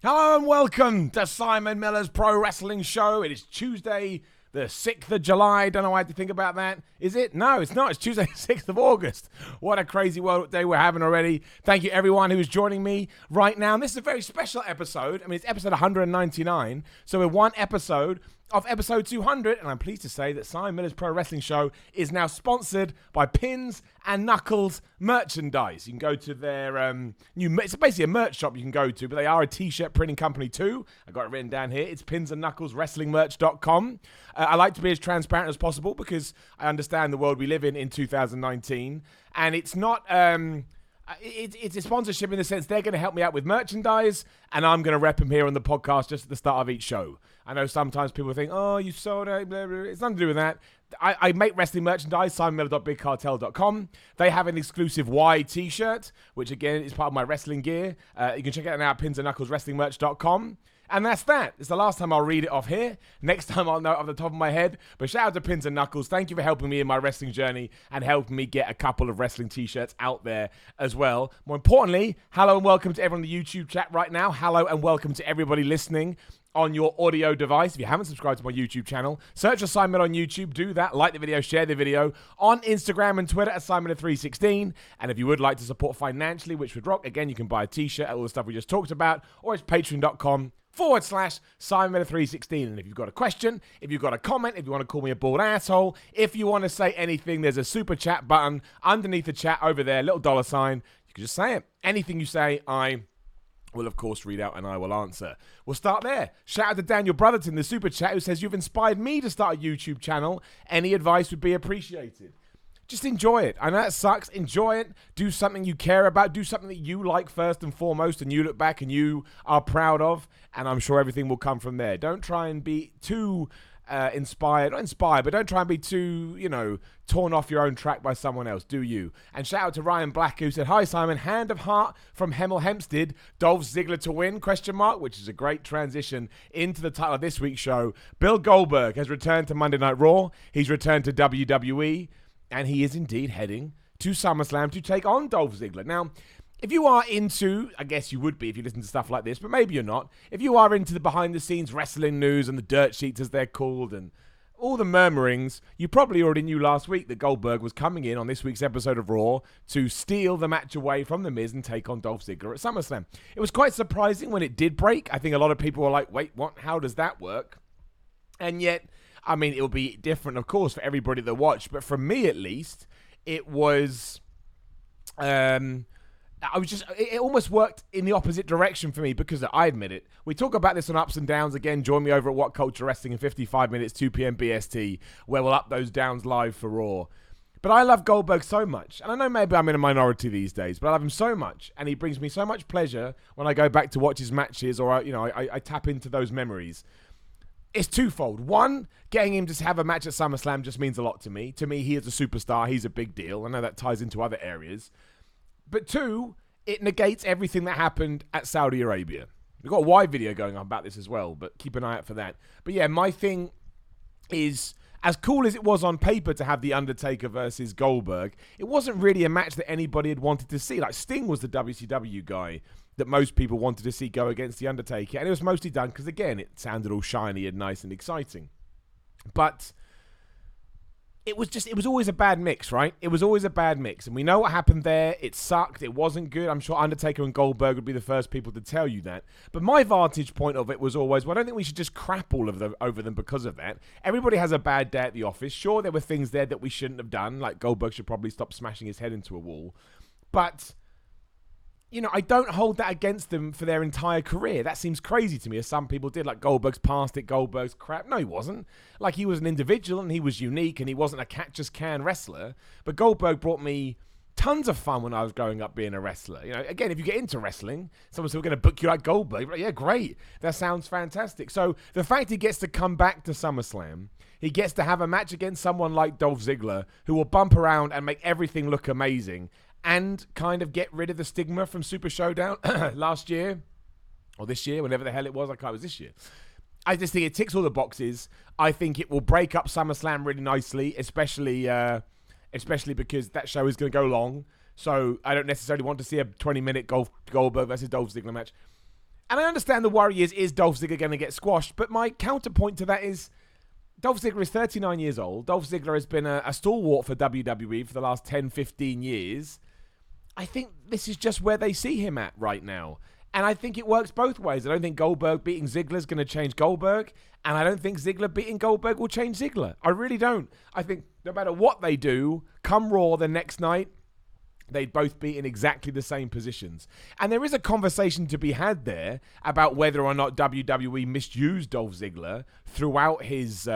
Hello and welcome to Simon Miller's Pro Wrestling Show. It is Tuesday, the 6th of July. Don't know why I had to think about that. Is it? No, it's not. It's Tuesday, 6th of August. What a crazy world day we're having already. Thank you, everyone who is joining me right now. And this is a very special episode. I mean, it's episode 199. So we're one episode of episode 200, and I'm pleased to say that Simon Miller's Pro Wrestling Show is now sponsored by Pins and Knuckles merchandise. You can go to their it's basically a merch shop you can go to, but they are a t-shirt printing company too. I got it written down here. It's pinsandknuckleswrestlingmerch.com. I like to be as transparent as possible because I understand the world we live in 2019, and it's not it's a sponsorship in the sense they're going to help me out with merchandise, and I'm going to rep them here on the podcast just at the start of each show. I know sometimes people think, oh, you sold it, blah, blah. It's nothing to do with that. I make wrestling merchandise, simonmiller.bigcartel.com. They have an exclusive Y t-shirt, which again is part of my wrestling gear. You can check it out now at pinsandknuckleswrestlingmerch.com. And that's that. It's the last time I'll read it off here. Next time I'll know it off the top of my head. But shout out to Pins and Knuckles. Thank you for helping me in my wrestling journey and helping me get a couple of wrestling t-shirts out there as well. More importantly, hello and welcome to everyone in the YouTube chat right now. Hello and welcome to everybody listening on your audio device. If you haven't subscribed to my YouTube channel, search for Simon Miller on YouTube. Do that. Like the video, share the video. On Instagram and Twitter at SimonMiller316. And if you would like to support financially, which would rock, again, you can buy a t-shirt, all the stuff we just talked about, or it's patreon.com/SimonMiller316. And if you've got a question, if you've got a comment, if you want to call me a bald asshole, if you want to say anything, there's a super chat button underneath the chat over there, little $sign. You can just say it. Anything you say, I will, of course, read out and I will answer. We'll start there. Shout out to Daniel Brotherton, the super chat, who says, you've inspired me to start a YouTube channel. Any advice would be appreciated. Just enjoy it. I know that sucks. Enjoy it. Do something you care about. Do something that you like first and foremost and you look back and you are proud of. And I'm sure everything will come from there. Don't try and be too not inspired, but don't try and be too, torn off your own track by someone else. Do you? And shout out to Ryan Black, who said, hi, Simon. Hand of Heart from Hemel Hempstead. Dolph Ziggler to win, ? Which is a great transition into the title of this week's show. Bill Goldberg has returned to Monday Night Raw. He's returned to WWE. And he is indeed heading to SummerSlam to take on Dolph Ziggler. Now, if you are into, I guess you would be if you listen to stuff like this, but maybe you're not. If you are into the behind-the-scenes wrestling news and the dirt sheets, as they're called, and all the murmurings, you probably already knew last week that Goldberg was coming in on this week's episode of Raw to steal the match away from The Miz and take on Dolph Ziggler at SummerSlam. It was quite surprising when it did break. I think a lot of people were like, wait, what? How does that work? And yet, I mean, it will be different, of course, for everybody that watched. But for me, at least, it was... it almost worked in the opposite direction for me because I admit it. We talk about this on Ups and Downs. Again, join me over at What Culture Wrestling in 55 minutes, 2 p.m. BST, where we'll up those downs live for Raw. But I love Goldberg so much. And I know maybe I'm in a minority these days, but I love him so much. And he brings me so much pleasure when I go back to watch his matches or, I tap into those memories. It's twofold. One, getting him to have a match at SummerSlam just means a lot to me. To me, he is a superstar. He's a big deal. I know that ties into other areas. But two, it negates everything that happened at Saudi Arabia. We've got a wide video going on about this as well, but keep an eye out for that. But yeah, my thing is, as cool as it was on paper to have The Undertaker versus Goldberg, it wasn't really a match that anybody had wanted to see. Like, Sting was the WCW guy that most people wanted to see go against The Undertaker. And it was mostly done because, again, it sounded all shiny and nice and exciting. But it was always a bad mix, right? It was always a bad mix. And we know what happened there. It sucked. It wasn't good. I'm sure Undertaker and Goldberg would be the first people to tell you that. But my vantage point of it was always, well, I don't think we should just crap all of them over them because of that. Everybody has a bad day at the office. Sure, there were things there that we shouldn't have done. Like Goldberg should probably stop smashing his head into a wall. But I don't hold that against them for their entire career. That seems crazy to me, as some people did. Like, Goldberg's past it, Goldberg's crap. No, he wasn't. Like, he was an individual, and he was unique, and he wasn't a catch-as-can wrestler. But Goldberg brought me tons of fun when I was growing up being a wrestler. Again, if you get into wrestling, someone said, we're going to book you like Goldberg. Like, yeah, great. That sounds fantastic. So, the fact he gets to come back to SummerSlam, he gets to have a match against someone like Dolph Ziggler, who will bump around and make everything look amazing, and kind of get rid of the stigma from Super Showdown last year, or this year, whenever the hell it was. It was this year. I just think it ticks all the boxes. I think it will break up SummerSlam really nicely, especially because that show is going to go long. So I don't necessarily want to see a 20-minute Goldberg versus Dolph Ziggler match. And I understand the worry is Dolph Ziggler going to get squashed, but my counterpoint to that is Dolph Ziggler is 39 years old. Dolph Ziggler has been a stalwart for WWE for the last 10, 15 years. I think this is just where they see him at right now. And I think it works both ways. I don't think Goldberg beating Ziggler is going to change Goldberg. And I don't think Ziggler beating Goldberg will change Ziggler. I really don't. I think no matter what they do, come Raw the next night, they'd both be in exactly the same positions. And there is a conversation to be had there about whether or not WWE misused Dolph Ziggler throughout his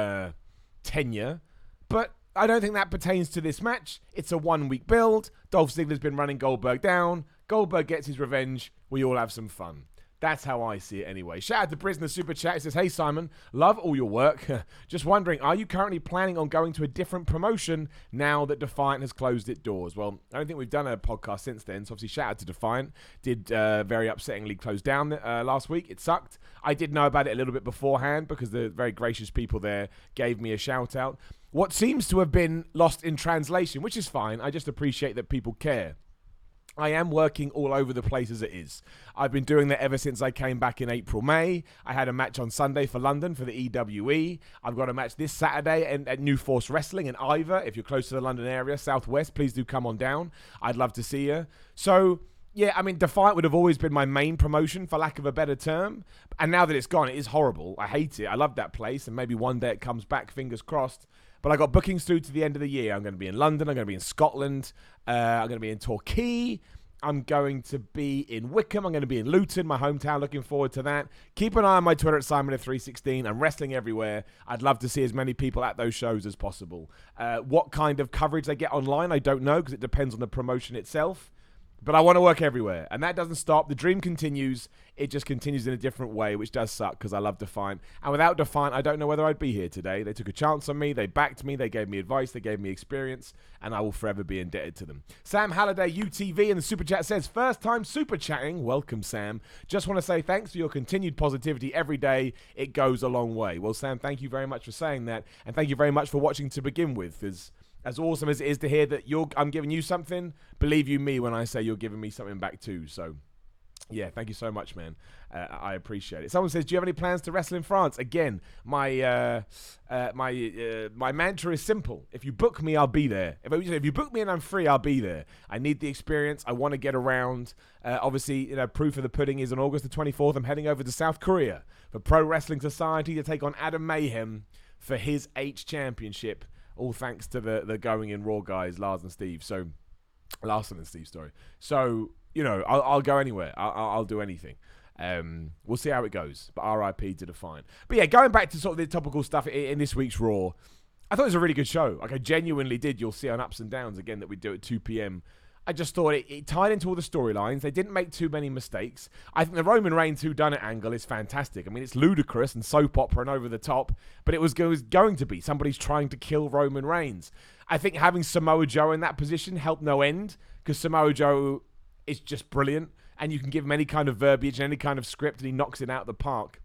tenure. But I don't think that pertains to this match. It's a 1-week build. Dolph Ziggler's been running Goldberg down. Goldberg gets his revenge. We all have some fun. That's how I see it anyway. Shout out to Prisoner Super Chat. It says, hey Simon, love all your work. Just wondering, are you currently planning on going to a different promotion now that Defiant has closed its doors? Well, I don't think we've done a podcast since then. So obviously shout out to Defiant. Did very upsettingly close down last week. It sucked. I did know about it a little bit beforehand because the very gracious people there gave me a shout out. What seems to have been lost in translation, which is fine. I just appreciate that people care. I am working all over the place as it is. I've been doing that ever since I came back in April, May. I had a match on Sunday for London for the EWE. I've got a match this Saturday at New Force Wrestling in Ivor. If you're close to the London area, Southwest, please do come on down. I'd love to see you. So, yeah, I mean, Defiant would have always been my main promotion, for lack of a better term. And now that it's gone, it is horrible. I hate it. I love that place. And maybe one day it comes back, fingers crossed. But I got bookings through to the end of the year. I'm going to be in London. I'm going to be in Scotland. I'm going to be in Torquay. I'm going to be in Wickham. I'm going to be in Luton, my hometown. Looking forward to that. Keep an eye on my Twitter at SimonF316. I'm wrestling everywhere. I'd love to see as many people at those shows as possible. What kind of coverage they get online, I don't know, because it depends on the promotion itself. But I want to work everywhere, and that doesn't stop. The dream continues. It just continues in a different way, which does suck because I love Defiant. And without Defiant, I don't know whether I'd be here today. They took a chance on me. They backed me. They gave me advice. They gave me experience, and I will forever be indebted to them. Sam Halliday, UTV, in the Super Chat says, first time Super Chatting. Welcome, Sam. Just want to say thanks for your continued positivity every day. It goes a long way. Well, Sam, thank you very much for saying that, and thank you very much for watching to begin with, because as awesome as it is to hear that I'm giving you something, believe you me when I say you're giving me something back too. So, yeah, thank you so much, man. I appreciate it. Someone says, do you have any plans to wrestle in France? Again, my mantra is simple. If you book me, I'll be there. If you book me and I'm free, I'll be there. I need the experience. I want to get around. Obviously, proof of the pudding is on August the 24th. I'm heading over to South Korea for Pro Wrestling Society to take on Adam Mayhem for his H Championship. All thanks to the Going in Raw guys, Larson and Steve. So, I'll go anywhere. I'll do anything. We'll see how it goes. But RIP to Defiant. But yeah, going back to sort of the topical stuff in this week's Raw, I thought it was a really good show. Like I genuinely did. You'll see on Ups and Downs again that we do at 2 p.m. I just thought it tied into all the storylines. They didn't make too many mistakes. I think the Roman Reigns whodunit angle is fantastic. I mean, it's ludicrous and soap opera and over the top, but it was going to be. Somebody's trying to kill Roman Reigns. I think having Samoa Joe in that position helped no end, because Samoa Joe is just brilliant, and you can give him any kind of verbiage and any kind of script, and he knocks it out of the park.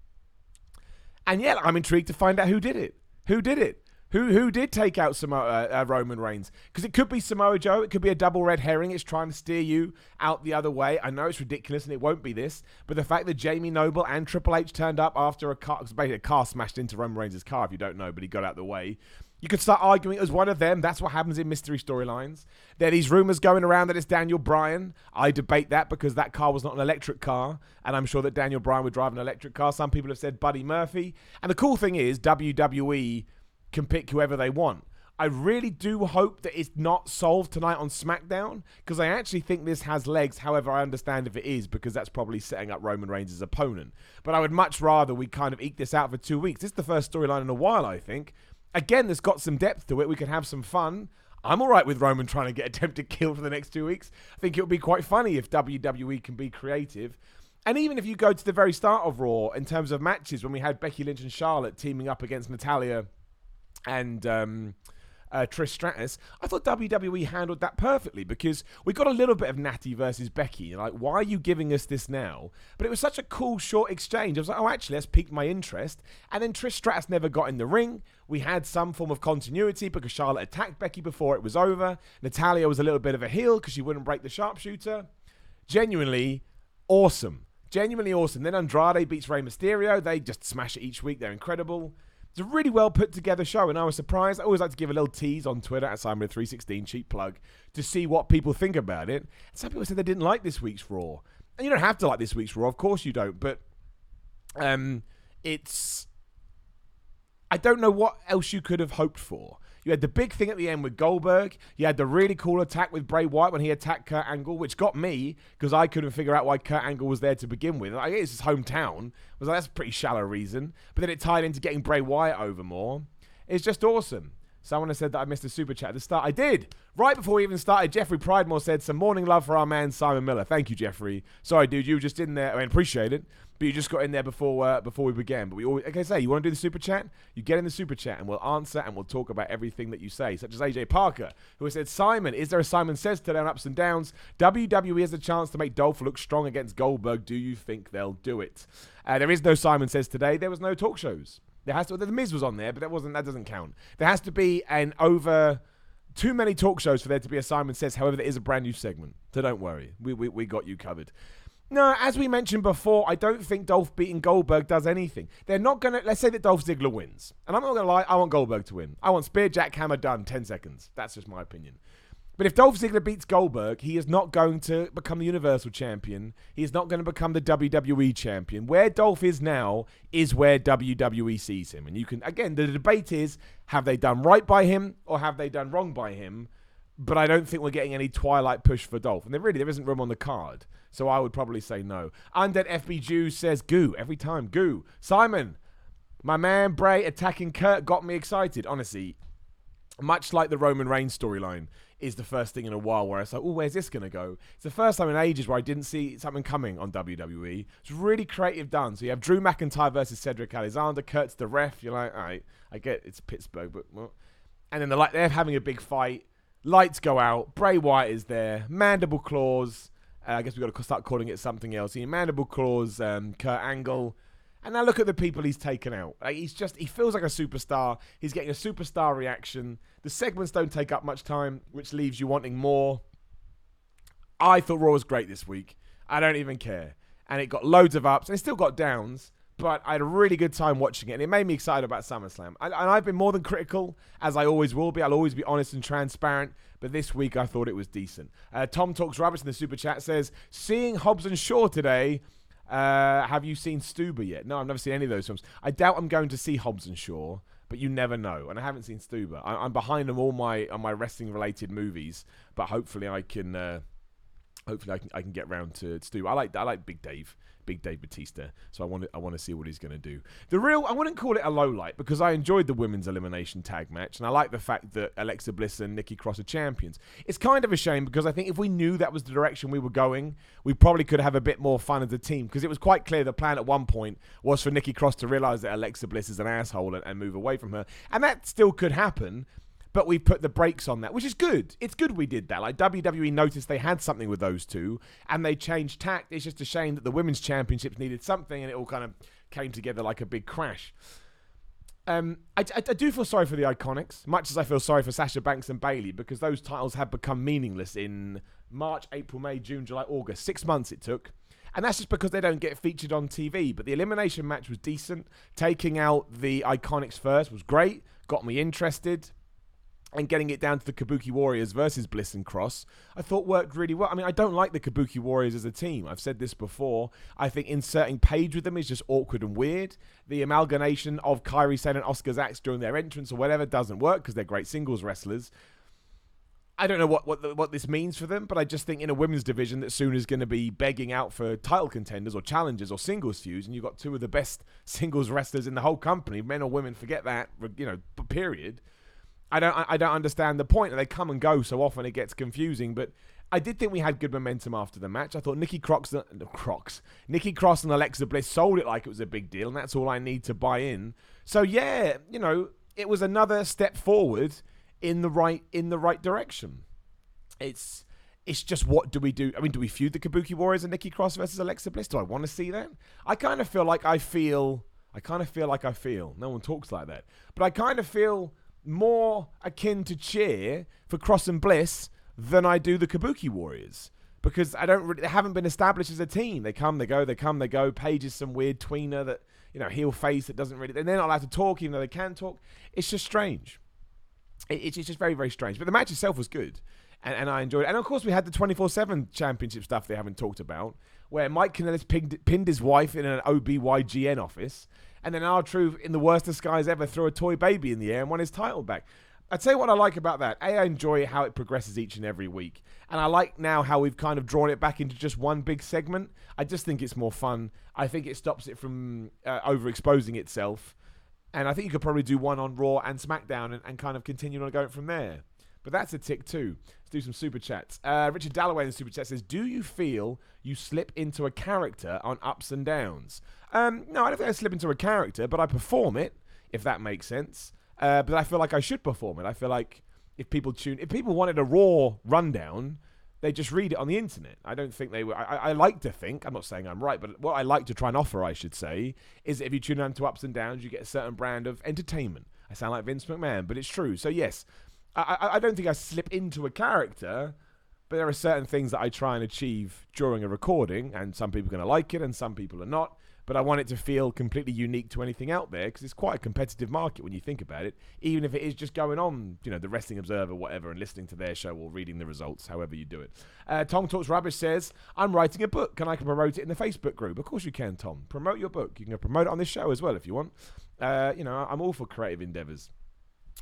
And yeah, I'm intrigued to find out who did it. Who did it? Who did take out Roman Reigns? Because it could be Samoa Joe. It could be a double red herring. It's trying to steer you out the other way. I know it's ridiculous and it won't be this. But the fact that Jamie Noble and Triple H turned up after basically a car smashed into Roman Reigns' car, if you don't know, but he got out the way. You could start arguing it was one of them. That's what happens in mystery storylines. There are these rumors going around that it's Daniel Bryan. I debate that because that car was not an electric car. And I'm sure that Daniel Bryan would drive an electric car. Some people have said Buddy Murphy. And the cool thing is WWE can pick whoever they want. I really do hope that it's not solved tonight on SmackDown, because I actually think this has legs. However, I understand if it is, because that's probably setting up Roman Reigns' opponent. But I would much rather we kind of eke this out for 2 weeks. This is the first storyline in a while, I think. Again, there's got some depth to it. We can have some fun. I'm all right with Roman trying to get attempted kill for the next 2 weeks. I think it would be quite funny if WWE can be creative. And even if you go to the very start of Raw, in terms of matches, when we had Becky Lynch and Charlotte teaming up against Natalya and Trish Stratus, I thought WWE handled that perfectly, because we got a little bit of Natty versus Becky. Like, why are you giving us this now? But it was such a cool, short exchange. I was like, oh, actually, that's piqued my interest. And then Trish Stratus never got in the ring. We had some form of continuity because Charlotte attacked Becky before it was over. Natalya was a little bit of a heel because she wouldn't break the sharpshooter. Genuinely awesome. Genuinely awesome. Then Andrade beats Rey Mysterio. They just smash it each week. They're incredible. It's a really well put together show, and I was surprised. I always like to give a little tease on Twitter at Simon316, cheap plug, to see what people think about it. Some people said they didn't like this week's Raw. And you don't have to like this week's Raw, of course you don't, but it's... I don't know what else you could have hoped for. You had the big thing at the end with Goldberg. You had the really cool attack with Bray Wyatt when he attacked Kurt Angle, which got me because I couldn't figure out why Kurt Angle was there to begin with. I guess it's his hometown. I was like, that's a pretty shallow reason. But then it tied into getting Bray Wyatt over more. It's just awesome. Someone has said that I missed a super chat at the start. I did. Right before we even started, Jeffrey Pridemore said, some morning love for our man Simon Miller. Thank you, Jeffrey. Sorry, dude, you were just in there. I mean, appreciate it. But you just got in there before we began. But we always, like I say, you want to do the super chat? You get in the super chat and we'll answer and we'll talk about everything that you say. Such as AJ Parker, who has said, Simon, is there a Simon Says today on Ups and Downs? WWE has a chance to make Dolph look strong against Goldberg. Do you think they'll do it? There is no Simon Says today. There was no talk shows. There has to. The Miz was on there, but that doesn't count. There has to be an over too many talk shows for there to be a Simon Says. However, there is a brand new segment, so don't worry. We got you covered. No, as we mentioned before, I don't think Dolph beating Goldberg does anything. They're not going to... Let's say that Dolph Ziggler wins. And I'm not going to lie, I want Goldberg to win. I want Spear, Jackhammer, done, 10 seconds. That's just my opinion. But if Dolph Ziggler beats Goldberg, he is not going to become the Universal Champion. He is not going to become the WWE Champion. Where Dolph is now is where WWE sees him. And you can... Again, the debate is, have they done right by him or have they done wrong by him? But I don't think we're getting any Twilight push for Dolph. And there isn't room on the card. So I would probably say no. Undead FB Jew says, goo. Every time, goo. Simon, my man Bray attacking Kurt got me excited. Honestly, much like the Roman Reigns storyline is the first thing in a while where I was like, oh, where's this going to go? It's the first time in ages where I didn't see something coming on WWE. It's really creative done. So you have Drew McIntyre versus Cedric Alexander. Kurt's the ref. You're like, all right, I get it's Pittsburgh, but what? And then they're having a big fight. Lights go out. Bray Wyatt is there. Mandible Claws. I guess we've got to start calling it something else. Mandible Claws, Kurt Angle. And now look at the people he's taken out. He feels like a superstar. He's getting a superstar reaction. The segments don't take up much time, which leaves you wanting more. I thought Raw was great this week. I don't even care. And it got loads of ups, and it still got downs. But I had a really good time watching it, and it made me excited about SummerSlam. And I've been more than critical, as I always will be. I'll always be honest and transparent. But this week, I thought it was decent. Tom Talks Rubbish in the Super Chat says, seeing Hobbs and Shaw today, have you seen Stuber yet? No, I've never seen any of those films. I doubt I'm going to see Hobbs and Shaw, but you never know. And I haven't seen Stuber. I'm behind on all my wrestling-related movies, but hopefully I can get round to Stuber. I like Big Dave Batista, so I want to see what he's going to do. I wouldn't call it a low light because I enjoyed the women's elimination tag match, and I like the fact that Alexa Bliss and Nikki Cross are champions. It's kind of a shame because I think if we knew that was the direction we were going, we probably could have a bit more fun as a team, because it was quite clear the plan at one point was for Nikki Cross to realize that Alexa Bliss is an asshole and move away from her, and that still could happen. But we put the brakes on that, which is good. It's good we did that. Like, WWE noticed they had something with those two, and they changed tact. It's just a shame that the women's championships needed something, and it all kind of came together like a big crash. I do feel sorry for the Iconics, much as I feel sorry for Sasha Banks and Bayley, because those titles have become meaningless in March, April, May, June, July, August. 6 months it took. And that's just because they don't get featured on TV. But the elimination match was decent. Taking out the Iconics first was great. Got me interested. And getting it down to the Kabuki Warriors versus Bliss and Cross, I thought worked really well. I mean, I don't like the Kabuki Warriors as a team. I've said this before. I think inserting Paige with them is just awkward and weird. The amalgamation of Kairi Sane and Oscar Zax during their entrance or whatever doesn't work because they're great singles wrestlers. I don't know what this means for them, but I just think in a women's division that soon is going to be begging out for title contenders or challengers or singles feuds, and you've got two of the best singles wrestlers in the whole company, men or women, forget that, period. I don't understand the point, and they come and go so often it gets confusing, but I did think we had good momentum after the match. I thought Nikki Cross and Alexa Bliss sold it like it was a big deal, and that's all I need to buy in. So yeah, it was another step forward in the right direction. It's just, what do we do? I mean, do we feud the Kabuki Warriors and Nikki Cross versus Alexa Bliss? Do I want to see that? I kind of feel like I feel. No one talks like that, but I kind of feel more akin to cheer for Cross and Bliss than I do the Kabuki Warriors, because they haven't been established as a team. They come, they go, they come, they go. Paige is some weird tweener that, heel face that doesn't really, and they're not allowed to talk even though they can talk. It's just strange. It's just very, very strange. But the match itself was good, and I enjoyed it. And of course, we had the 24/7 championship stuff they haven't talked about, where Mike Kanellis pinned his wife in an OBYGN office, and then R-Truth, in the worst disguise ever, threw a toy baby in the air and won his title back. I'd tell you what I like about that. I enjoy how it progresses each and every week. And I like now how we've kind of drawn it back into just one big segment. I just think it's more fun. I think it stops it from overexposing itself. And I think you could probably do one on Raw and SmackDown and kind of continue on going from there. But that's a tick too. Let's do some super chats. Richard Dalloway in the super chat says, do you feel you slip into a character on ups and downs? No, I don't think I slip into a character, but I perform it, if that makes sense. But I feel like I should perform it. I feel like if people wanted a Raw rundown, they just read it on the internet. I don't think they would. I like to think, I'm not saying I'm right, but what I like to try and offer, I should say, is that if you tune in to ups and downs, you get a certain brand of entertainment. I sound like Vince McMahon, but it's true. So yes, I don't think I slip into a character, but there are certain things that I try and achieve during a recording, and some people are going to like it and some people are not. But I want it to feel completely unique to anything out there, because it's quite a competitive market when you think about it, even if it is just going on, the Wrestling Observer, whatever, and listening to their show or reading the results, however you do it. Tom Talks Rubbish says, I'm writing a book. Can I promote it in the Facebook group? Of course you can, Tom. Promote your book. You can promote it on this show as well if you want. I'm all for creative endeavors.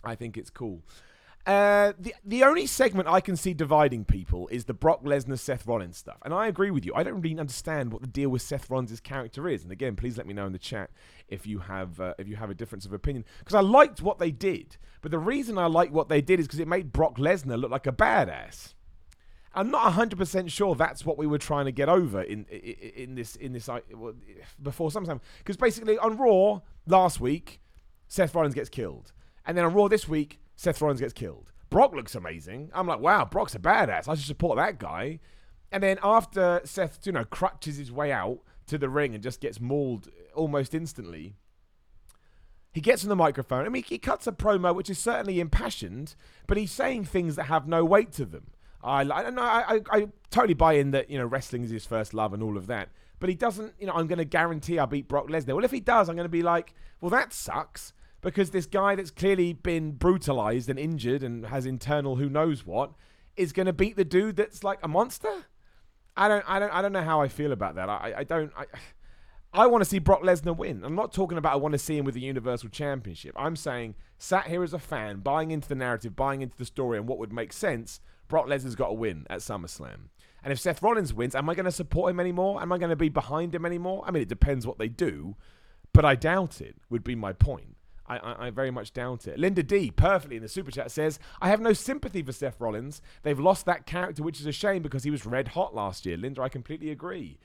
I think it's cool. The only segment I can see dividing people is the Brock Lesnar Seth Rollins stuff, and I agree with you. I don't really understand what the deal with Seth Rollins' character is. And again, please let me know in the chat if you have a difference of opinion, because I liked what they did. But the reason I liked what they did is because it made Brock Lesnar look like a badass. I'm not 100% sure that's what we were trying to get over in this before SummerSlam, because basically on Raw last week, Seth Rollins gets killed, and then on Raw this week, Seth Rollins gets killed. Brock looks amazing. I'm like, wow, Brock's a badass. I should support that guy. And then after Seth, crutches his way out to the ring and just gets mauled almost instantly, he gets on the microphone. I mean, he cuts a promo which is certainly impassioned, but he's saying things that have no weight to them. I totally buy in that, wrestling is his first love and all of that. But he doesn't, I'm going to guarantee I'll beat Brock Lesnar. Well, if he does, I'm going to be like, well, that sucks. Because this guy that's clearly been brutalized and injured and has internal who knows what is going to beat the dude that's like a monster. I don't know how I feel about that. I want to see Brock Lesnar win. I'm not talking about I want to see him with the Universal Championship. I'm saying, sat here as a fan, buying into the narrative, buying into the story and what would make sense, Brock Lesnar's got to win at SummerSlam. And if Seth Rollins wins, am I going to support him anymore? Am I going to be behind him anymore? I mean, it depends what they do, but I doubt it, would be my point. I very much doubt it. Linda D, perfectly in the super chat, says, I have no sympathy for Seth Rollins. They've lost that character, which is a shame because he was red hot last year. Linda, I completely agree.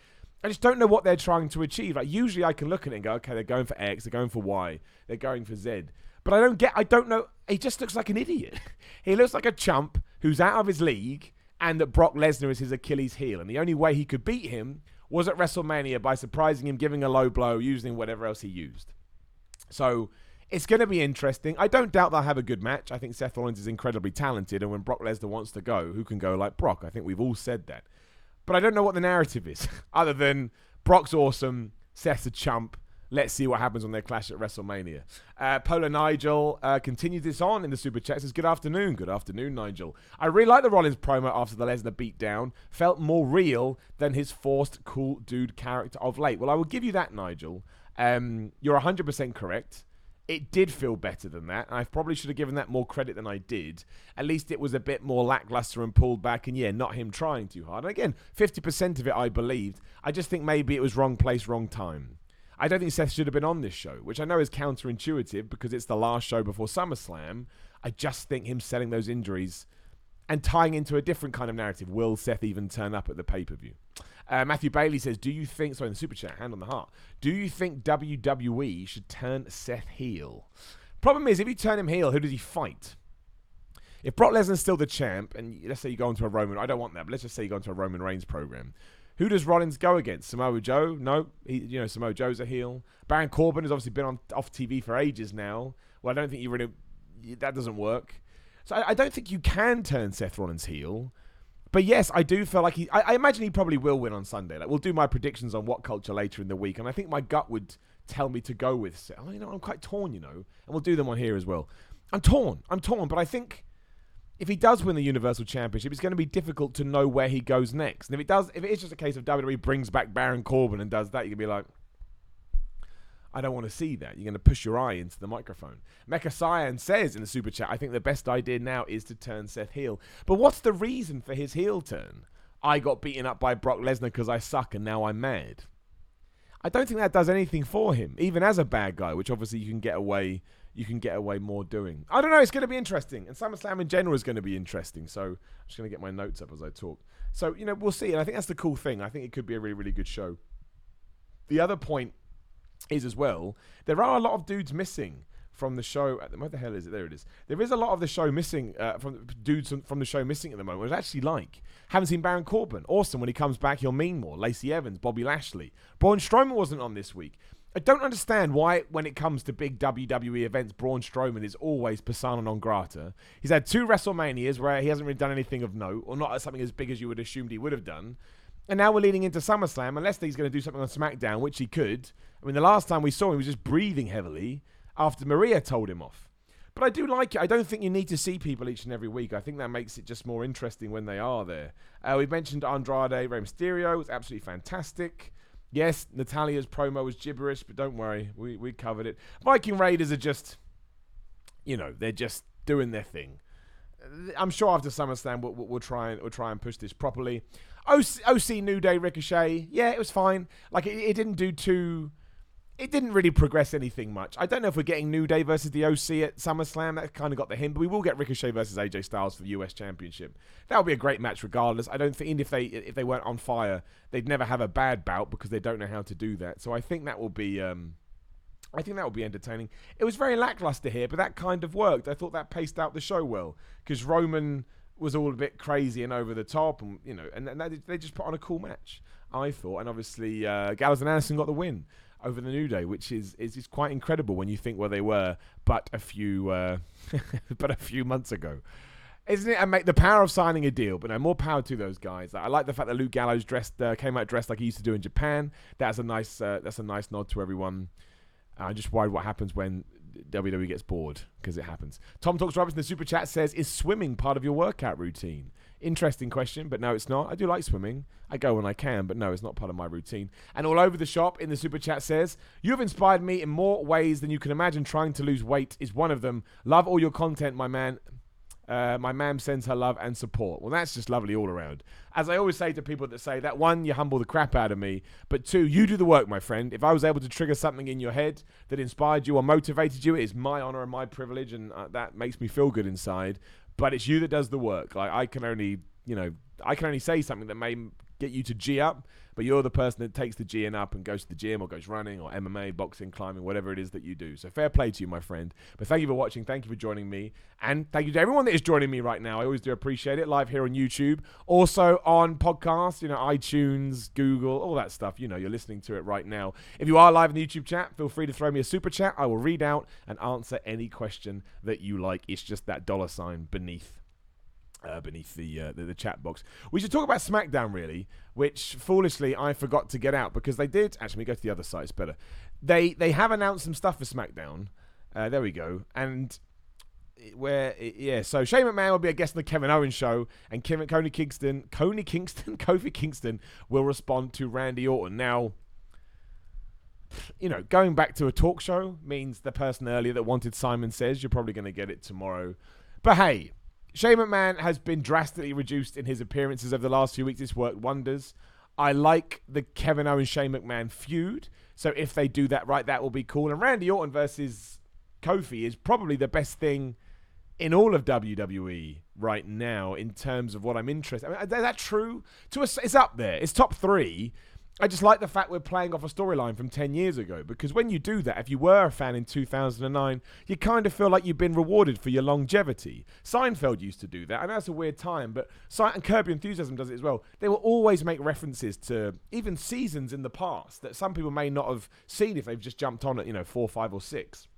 I just don't know what they're trying to achieve. Like, usually I can look at it and go, okay, they're going for X, they're going for Y, they're going for Z. But I don't know. He just looks like an idiot. He looks like a chump who's out of his league, and that Brock Lesnar is his Achilles heel. And the only way he could beat him was at WrestleMania by surprising him, giving a low blow, using whatever else he used. So it's going to be interesting. I don't doubt they'll have a good match. I think Seth Rollins is incredibly talented, and when Brock Lesnar wants to go, who can go like Brock? I think we've all said that. But I don't know what the narrative is, other than Brock's awesome, Seth's a chump. Let's see what happens on their clash at WrestleMania. Polar Nigel continues this on in the super chat. Says, good afternoon. Good afternoon, Nigel. I really like the Rollins promo after the Lesnar beatdown. Felt more real than his forced cool dude character of late. Well, I will give you that, Nigel. You're 100% correct. It did feel better than that, and I probably should have given that more credit than I did. At least it was a bit more lackluster and pulled back, and yeah, not him trying too hard. And again, 50% of it I believed. I just think maybe it was wrong place, wrong time. I don't think Seth should have been on this show, which I know is counterintuitive because it's the last show before SummerSlam. I just think him selling those injuries and tying into a different kind of narrative. Will Seth even turn up at the pay-per-view? Matthew Bailey says, in the super chat, hand on the heart, do you think WWE should turn Seth heel? Problem is, if you turn him heel, who does he fight? If Brock Lesnar's still the champ, and let's say you go into a Roman, I don't want that, but let's just say you go into a Roman Reigns program. Who does Rollins go against? Samoa Joe? No, Samoa Joe's a heel. Baron Corbin has obviously been off TV for ages now. Well, I don't think that doesn't work. So I don't think you can turn Seth Rollins heel. But yes, I do feel like I imagine he probably will win on Sunday. Like, we'll do my predictions on What Culture later in the week, and I think my gut would tell me to go with Seth. I'm quite torn, and we'll do them on here as well. I'm torn, but I think if he does win the Universal Championship, it's going to be difficult to know where he goes next. And if it is just a case of WWE brings back Baron Corbin and does that, you're going to be like, I don't want to see that. You're going to push your eye into the microphone. Mecha Cyan says in the super chat, I think the best idea now is to turn Seth heel. But what's the reason for his heel turn? I got beaten up by Brock Lesnar because I suck and now I'm mad. I don't think that does anything for him, even as a bad guy, which obviously you can get away more doing. I don't know, it's going to be interesting. And SummerSlam in general is going to be interesting. So I'm just going to get my notes up as I talk. So, we'll see. And I think that's the cool thing. I think it could be a really, really good show. The other point is as well, there are a lot of dudes missing from the show. Where the hell is it? There it is. There is a lot of the show missing, from dudes from the show missing at the moment. It's actually haven't seen Baron Corbin. Awesome. When he comes back, he'll mean more. Lacey Evans, Bobby Lashley. Braun Strowman wasn't on this week. I don't understand why, when it comes to big WWE events, Braun Strowman is always persona non grata. He's had 2 WrestleManias where he hasn't really done anything of note, or not something as big as you would assumed he would have done. And now we're leading into SummerSlam, unless he's going to do something on SmackDown, which he could. I mean, the last time we saw him, he was just breathing heavily after Maria told him off. But I do like it. I don't think you need to see people each and every week. I think that makes it just more interesting when they are there. We mentioned Andrade, Rey Mysterio. It was absolutely fantastic. Yes, Natalia's promo was gibberish, but don't worry. We covered it. Viking Raiders are just, they're just doing their thing. I'm sure after SummerSlam, we'll try and push this properly. OC New Day Ricochet, yeah, it was fine. Like, it didn't do too... It didn't really progress anything much. I don't know if we're getting New Day versus the OC at SummerSlam. That kind of got the hint, but we will get Ricochet versus AJ Styles for the US Championship. That would be a great match regardless. I don't think, even if they weren't on fire, they'd never have a bad bout because they don't know how to do that. So I think that will be... I think that will be entertaining. It was very lackluster here, but that kind of worked. I thought that paced out the show well because Roman was all a bit crazy and over the top, and they just put on a cool match, I thought. And obviously, Gallows and Anderson got the win over the New Day, which is quite incredible when you think where they were, but a few months ago. Isn't it? And make the power of signing a deal, but no, more power to those guys. I like the fact that Luke Gallows came out dressed like he used to do in Japan. That's a nice nod to everyone. I'm just worried what happens when WWE gets bored, because it happens. Tom Talks Roberts in the super chat says, is swimming part of your workout routine? Interesting question, but no, it's not. I do like swimming. I go when I can, but no, it's not part of my routine. And All Over the Shop in the super chat says, you have inspired me in more ways than you can imagine. Trying to lose weight is one of them. Love all your content, my man. My ma'am sends her love and support. Well, that's just lovely all around. As I always say to people that say that, 1, you humble the crap out of me, but 2, you do the work, my friend. If I was able to trigger something in your head that inspired you or motivated you, it is my honor and my privilege, and that makes me feel good inside. But it's you that does the work. Like, I can only say something that may get you to G up, but you're the person that takes the G up and goes to the gym or goes running or MMA, boxing, climbing, whatever it is that you do. So fair play to you, my friend. But thank you for watching. Thank you for joining me. And thank you to everyone that is joining me right now. I always do appreciate it. Live here on YouTube. Also on podcasts, iTunes, Google, all that stuff. You're listening to it right now. If you are live in the YouTube chat, feel free to throw me a super chat. I will read out and answer any question that you like. It's just that $ beneath the chat box. We should talk about SmackDown, really, which foolishly I forgot to get out because they did. Actually, let me go to the other side. It's better. They have announced some stuff for SmackDown. There we go. And so Shane McMahon will be a guest on the Kevin Owens show, and Kofi Kingston will respond to Randy Orton. Now, going back to a talk show means the person earlier that wanted Simon Says, you're probably going to get it tomorrow. But hey, Shane McMahon has been drastically reduced in his appearances over the last few weeks. It's worked wonders. I like the Kevin Owens Shane McMahon feud. So if they do that right, that will be cool. And Randy Orton versus Kofi is probably the best thing in all of WWE right now in terms of what I'm interested in. I mean, is that true? It's up there. It's top 3. I just like the fact we're playing off a storyline from 10 years ago, because when you do that, if you were a fan in 2009, you kind of feel like you've been rewarded for your longevity. Seinfeld used to do that. I know it's a weird time, but and Curb Your Enthusiasm does it as well. They will always make references to even seasons in the past that some people may not have seen if they've just jumped on at 4, 5, or 6.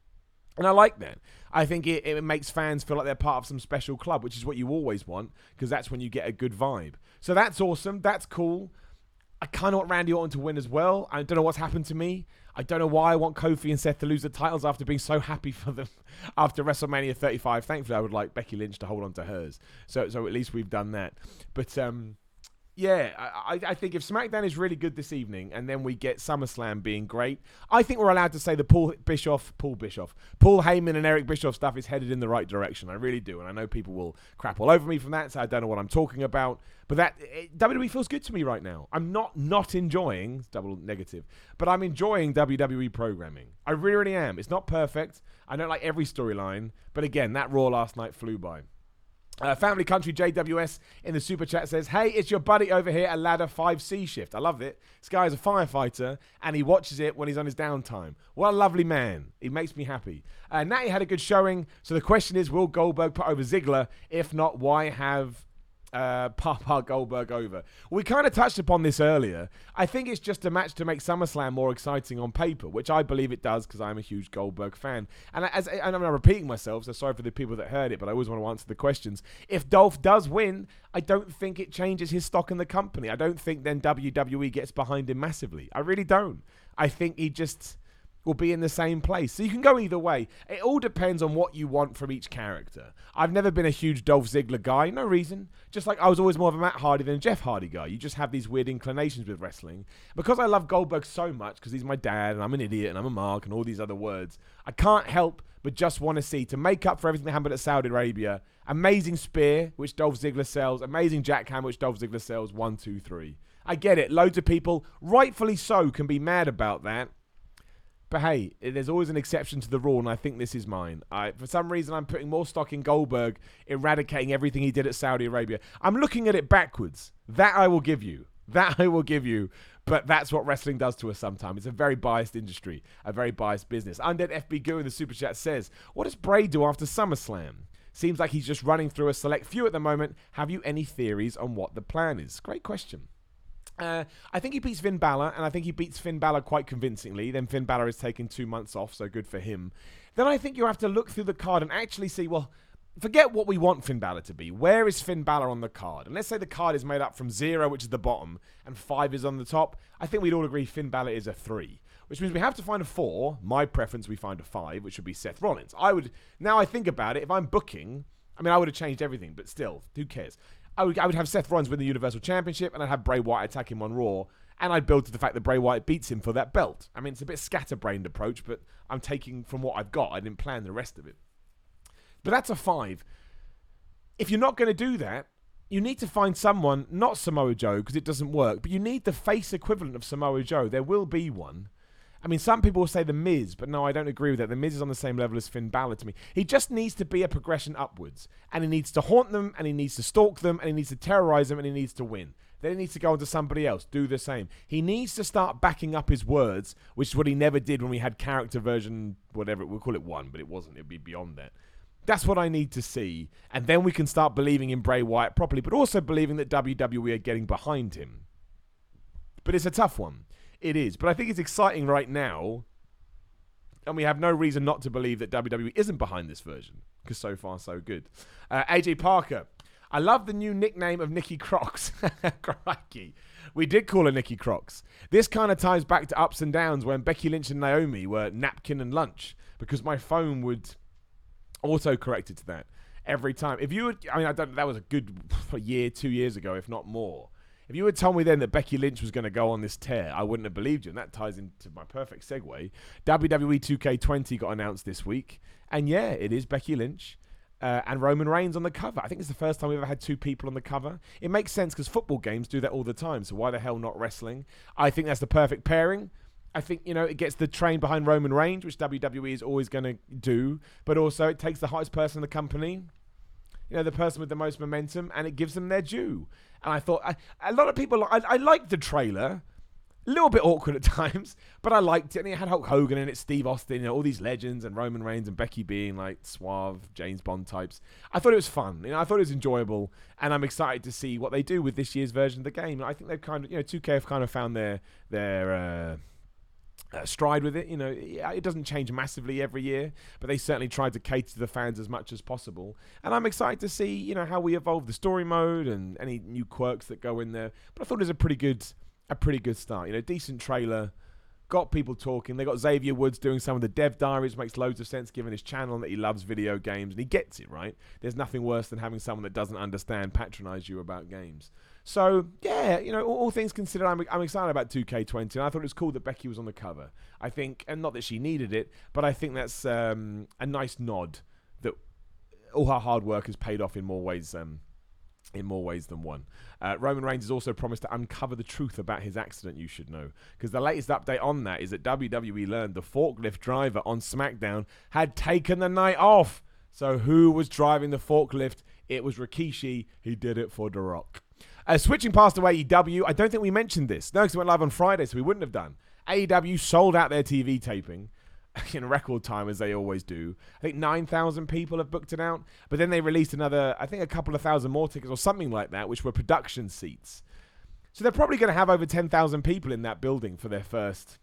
And I like that. I think it makes fans feel like they're part of some special club, which is what you always want, because that's when you get a good vibe. So that's awesome. That's cool. I kind of want Randy Orton to win as well. I don't know what's happened to me. I don't know why I want Kofi and Seth to lose the titles after being so happy for them after WrestleMania 35. Thankfully, I would like Becky Lynch to hold on to hers. So at least we've done that. But yeah, I think if SmackDown is really good this evening and then we get SummerSlam being great, I think we're allowed to say the Paul Heyman and Eric Bischoff stuff is headed in the right direction. I really do. And I know people will crap all over me from that, so I don't know what I'm talking about. But WWE feels good to me right now. I'm not enjoying, double negative, but I'm enjoying WWE programming. I really, really am. It's not perfect. I don't like every storyline. But again, that Raw last night flew by. Family Country JWS in the super chat says, hey, it's your buddy over here at Ladder 5C Shift. I love it. This guy is a firefighter and he watches it when he's on his downtime. What a lovely man. He makes me happy. Natty had a good showing. So the question is, will Goldberg put over Ziggler? If not, why have Papa Goldberg over? We kind of touched upon this earlier. I think it's just a match to make SummerSlam more exciting on paper, which I believe it does because I'm a huge Goldberg fan. And I'm not repeating myself, so sorry for the people that heard it, but I always want to answer the questions. If Dolph does win, I don't think it changes his stock in the company. I don't think then WWE gets behind him massively. I really don't. I think he just will be in the same place. So you can go either way. It all depends on what you want from each character. I've never been a huge Dolph Ziggler guy. No reason. Just like I was always more of a Matt Hardy than a Jeff Hardy guy. You just have these weird inclinations with wrestling. Because I love Goldberg so much, because he's my dad, and I'm an idiot, and I'm a mark, and all these other words, I can't help but just want to see, to make up for everything that happened at Saudi Arabia, amazing spear, which Dolph Ziggler sells, amazing jackhammer, which Dolph Ziggler sells, 1, 2, 3. I get it. Loads of people, rightfully so, can be mad about that. But hey, there's always an exception to the rule, and I think this is mine. For some reason, I'm putting more stock in Goldberg eradicating everything he did at Saudi Arabia. I'm looking at it backwards. That I will give you. But that's what wrestling does to us sometimes. It's a very biased industry, a very biased business. Undead FB Goo in the Super Chat says, what does Bray do after SummerSlam? Seems like he's just running through a select few at the moment. Have you any theories on what the plan is? Great question. I think he beats Finn Balor, and I think he beats Finn Balor quite convincingly. Then Finn Balor has taken 2 months off, so good for him. Then I think you have to look through the card and actually see, well, forget what we want Finn Balor to be. Where is Finn Balor on the card? And let's say the card is made up from 0, which is the bottom, and 5 is on the top. I think we'd all agree Finn Balor is a 3, which means we have to find a 4. My preference, we find a 5, which would be Seth Rollins. Now I think about it, if I'm booking, I would have changed everything, but still, who cares? I would have Seth Rollins win the Universal Championship, and I'd have Bray Wyatt attack him on Raw, and I'd build to the fact that Bray Wyatt beats him for that belt. It's a bit scatterbrained approach, but I'm taking from what I've got. I didn't plan the rest of it. But that's a 5. If you're not going to do that, you need to find someone, not Samoa Joe, because it doesn't work, but you need the face equivalent of Samoa Joe. There will be one. Some people will say The Miz, but no, I don't agree with that. The Miz is on the same level as Finn Balor to me. He just needs to be a progression upwards. And he needs to haunt them, and he needs to stalk them, and he needs to terrorize them, and he needs to win. Then he needs to go on to somebody else, do the same. He needs to start backing up his words, which is what he never did when we had character version, whatever, we'll call it 1, but it wasn't. It'd be beyond that. That's what I need to see. And then we can start believing in Bray Wyatt properly, but also believing that WWE are getting behind him. But it's a tough one. It is, but I think it's exciting right now, and we have no reason not to believe that WWE isn't behind this version, because so far so good. AJ Parker, I love the new nickname of Nikki Crocs. Crikey. We did call her Nikki Crocs. This kind of ties back to ups and downs when Becky Lynch and Naomi were napkin and lunch, because my phone would auto-correct it to that every time. If you would, that was a good year, 2 years ago, if not more. If you had told me then that Becky Lynch was going to go on this tear, I wouldn't have believed you. And that ties into my perfect segue. WWE 2K20 got announced this week. And yeah, it is Becky Lynch and Roman Reigns on the cover. I think it's the first time we've ever had 2 people on the cover. It makes sense because football games do that all the time. So why the hell not wrestling? I think that's the perfect pairing. I think, it gets the train behind Roman Reigns, which WWE is always going to do. But also it takes the hottest person in the company, the person with the most momentum, and it gives them their due. And I thought, a lot of people, I liked the trailer. A little bit awkward at times, but I liked it. And it had Hulk Hogan in it, Steve Austin, all these legends, and Roman Reigns and Becky being like suave James Bond types. I thought it was fun. I thought it was enjoyable, and I'm excited to see what they do with this year's version of the game. I think they've 2K have kind of found their stride with it. It doesn't change massively every year, but they certainly tried to cater to the fans as much as possible. And I'm excited to see, how we evolve the story mode and any new quirks that go in there. But I thought it was a pretty good start. Decent trailer, got people talking. They got Xavier Woods doing some of the dev diaries, makes loads of sense given his channel that he loves video games and he gets it, right? There's nothing worse than having someone that doesn't understand patronize you about games. So, yeah, all things considered, I'm excited about 2K20, and I thought it was cool that Becky was on the cover. I think, and not that she needed it, but I think that's a nice nod that all her hard work has paid off in more ways than one. Roman Reigns has also promised to uncover the truth about his accident, you should know. Because the latest update on that is that WWE learned the forklift driver on SmackDown had taken the night off. So who was driving the forklift? It was Rikishi. He did it for The Rock. Switching past to AEW, I don't think we mentioned this. No, because it went live on Friday, so we wouldn't have done. AEW sold out their TV taping in record time, as they always do. I think 9,000 people have booked it out. But then they released another, I think a couple of thousand more tickets or something like that, which were production seats. So they're probably going to have over 10,000 people in that building for their first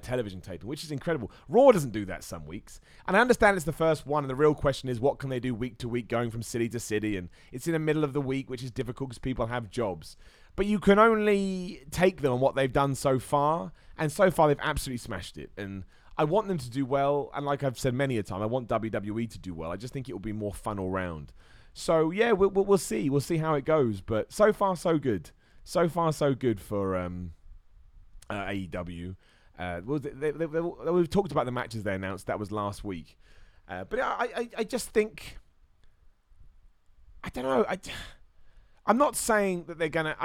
television taping, which is incredible. Raw doesn't do that some weeks. And I understand it's the first one, and the real question is what can they do week to week, going from city to city, and it's in the middle of the week, which is difficult because people have jobs. But you can only take them on what they've done so far, and so far they've absolutely smashed it. And I want them to do well, and like I've said many a time, I want WWE to do well. I just think it will be more fun all round. So yeah, we'll see. We'll see how it goes. But so far, so good. So far, so good for AEW. We've talked about the matches they announced. That was last week. But I just think, I don't know. I'm not saying that they're going to...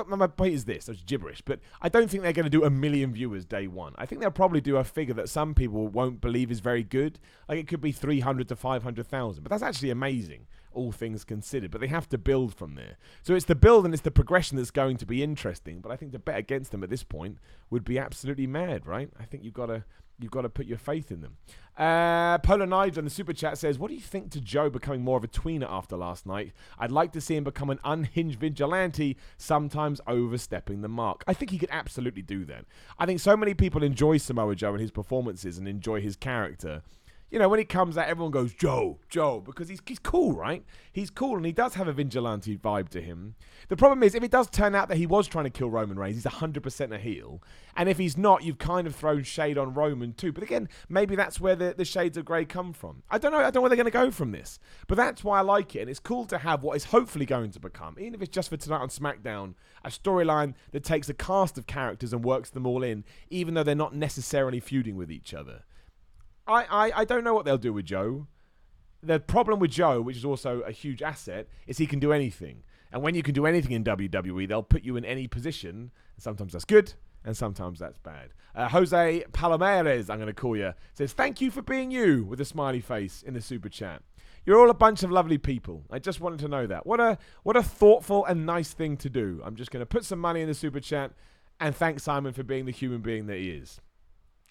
My point is this. It's gibberish. But I don't think they're going to do 1 million viewers day one. I think they'll probably do a figure that some people won't believe is very good. Like it could be 300 to 500,000. But that's actually amazing, all things considered. But they have to build from there. So it's the build and it's the progression that's going to be interesting. But I think to bet against them at this point would be absolutely mad, right? I think you've got to put your faith in them. Polar Nigel in the super chat says, what do you think to Joe becoming more of a tweener after last night? I'd like to see him become an unhinged vigilante, sometimes overstepping the mark. I think he could absolutely do that. I think so many people enjoy Samoa Joe and his performances and enjoy his character. When he comes out, everyone goes, Joe, because he's cool, right? He's cool, and he does have a vigilante vibe to him. The problem is, if it does turn out that he was trying to kill Roman Reigns, he's 100% a heel. And if he's not, you've kind of thrown shade on Roman too. But again, maybe that's where the shades of grey come from. I don't know where they're going to go from this. But that's why I like it, and it's cool to have what is hopefully going to become, even if it's just for tonight on SmackDown, a storyline that takes a cast of characters and works them all in, even though they're not necessarily feuding with each other. I don't know what they'll do with Joe. The problem with Joe, which is also a huge asset, is he can do anything. And when you can do anything in WWE, they'll put you in any position. And sometimes that's good, and sometimes that's bad. Jose Palomares, I'm going to call you, says, thank you for being you, with a smiley face in the super chat. You're all a bunch of lovely people. I just wanted to know that. What a thoughtful and nice thing to do. I'm just going to put some money in the super chat and thank Simon for being the human being that he is.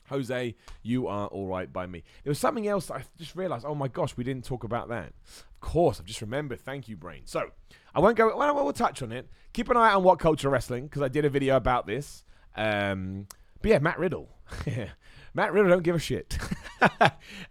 Jose, you are all right by me. There was something else that I just realized. Oh my gosh, we didn't talk about that. Of course, I've just remembered. Thank you, brain. So I won't go. Well, we'll touch on it. Keep an eye out on What Culture Wrestling because I did a video about this. But yeah, Matt Riddle. Matt Riddle don't give a shit.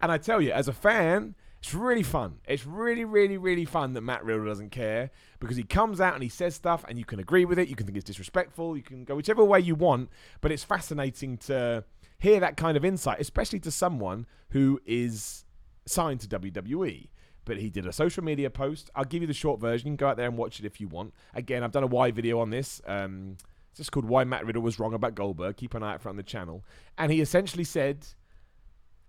And I tell you, as a fan, it's really fun. It's really, really, really fun that Matt Riddle doesn't care because he comes out and he says stuff and you can agree with it. You can think it's disrespectful. You can go whichever way you want. But it's fascinating to hear that kind of insight, especially to someone who is signed to WWE. But he did a social media post. I'll give you the short version. You can go out there and watch it if you want. Again, I've done a why video on this. It's just called Why Matt Riddle Was Wrong About Goldberg. Keep an eye out for it on the channel. And he essentially said,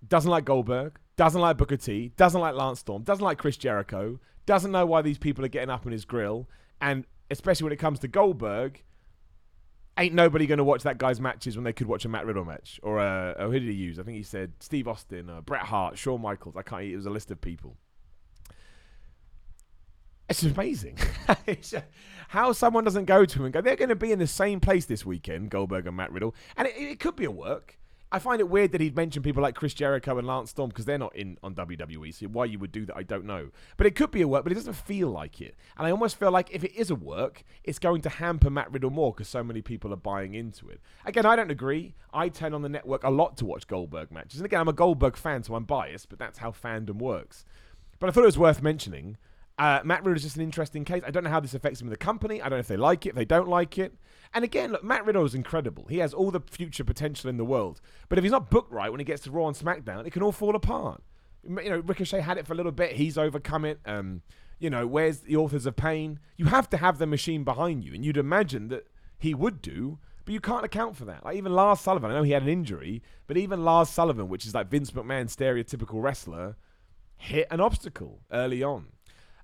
doesn't like Goldberg, doesn't like Booker T, doesn't like Lance Storm, doesn't like Chris Jericho, doesn't know why these people are getting up in his grill. And especially when it comes to Goldberg, ain't nobody going to watch that guy's matches when they could watch a Matt Riddle match. Or who did he use? I think he said Steve Austin, Bret Hart, Shawn Michaels. It was a list of people. It's amazing. How someone doesn't go to him and go, they're going to be in the same place this weekend, Goldberg and Matt Riddle. And it could be a work. I find it weird that he'd mention people like Chris Jericho and Lance Storm because they're not on WWE. So why you would do that, I don't know. But it could be a work, but it doesn't feel like it. And I almost feel like if it is a work, it's going to hamper Matt Riddle more because so many people are buying into it. Again, I don't agree. I turn on the network a lot to watch Goldberg matches. And again, I'm a Goldberg fan, so I'm biased, but that's how fandom works. But I thought it was worth mentioning. Matt Riddle is just an interesting case. I don't know how this affects him in the company. I don't know if they like it, if they don't like it. And again, look, Matt Riddle is incredible. He has all the future potential in the world. But if he's not booked right when he gets to Raw and SmackDown, it can all fall apart. You know, Ricochet had it for a little bit. He's overcome it. You know, where's the Authors of Pain? You have to have the machine behind you. And you'd imagine that he would do, but you can't account for that. Like even Lars Sullivan, I know he had an injury, but even Lars Sullivan, which is like Vince McMahon's stereotypical wrestler, hit an obstacle early on.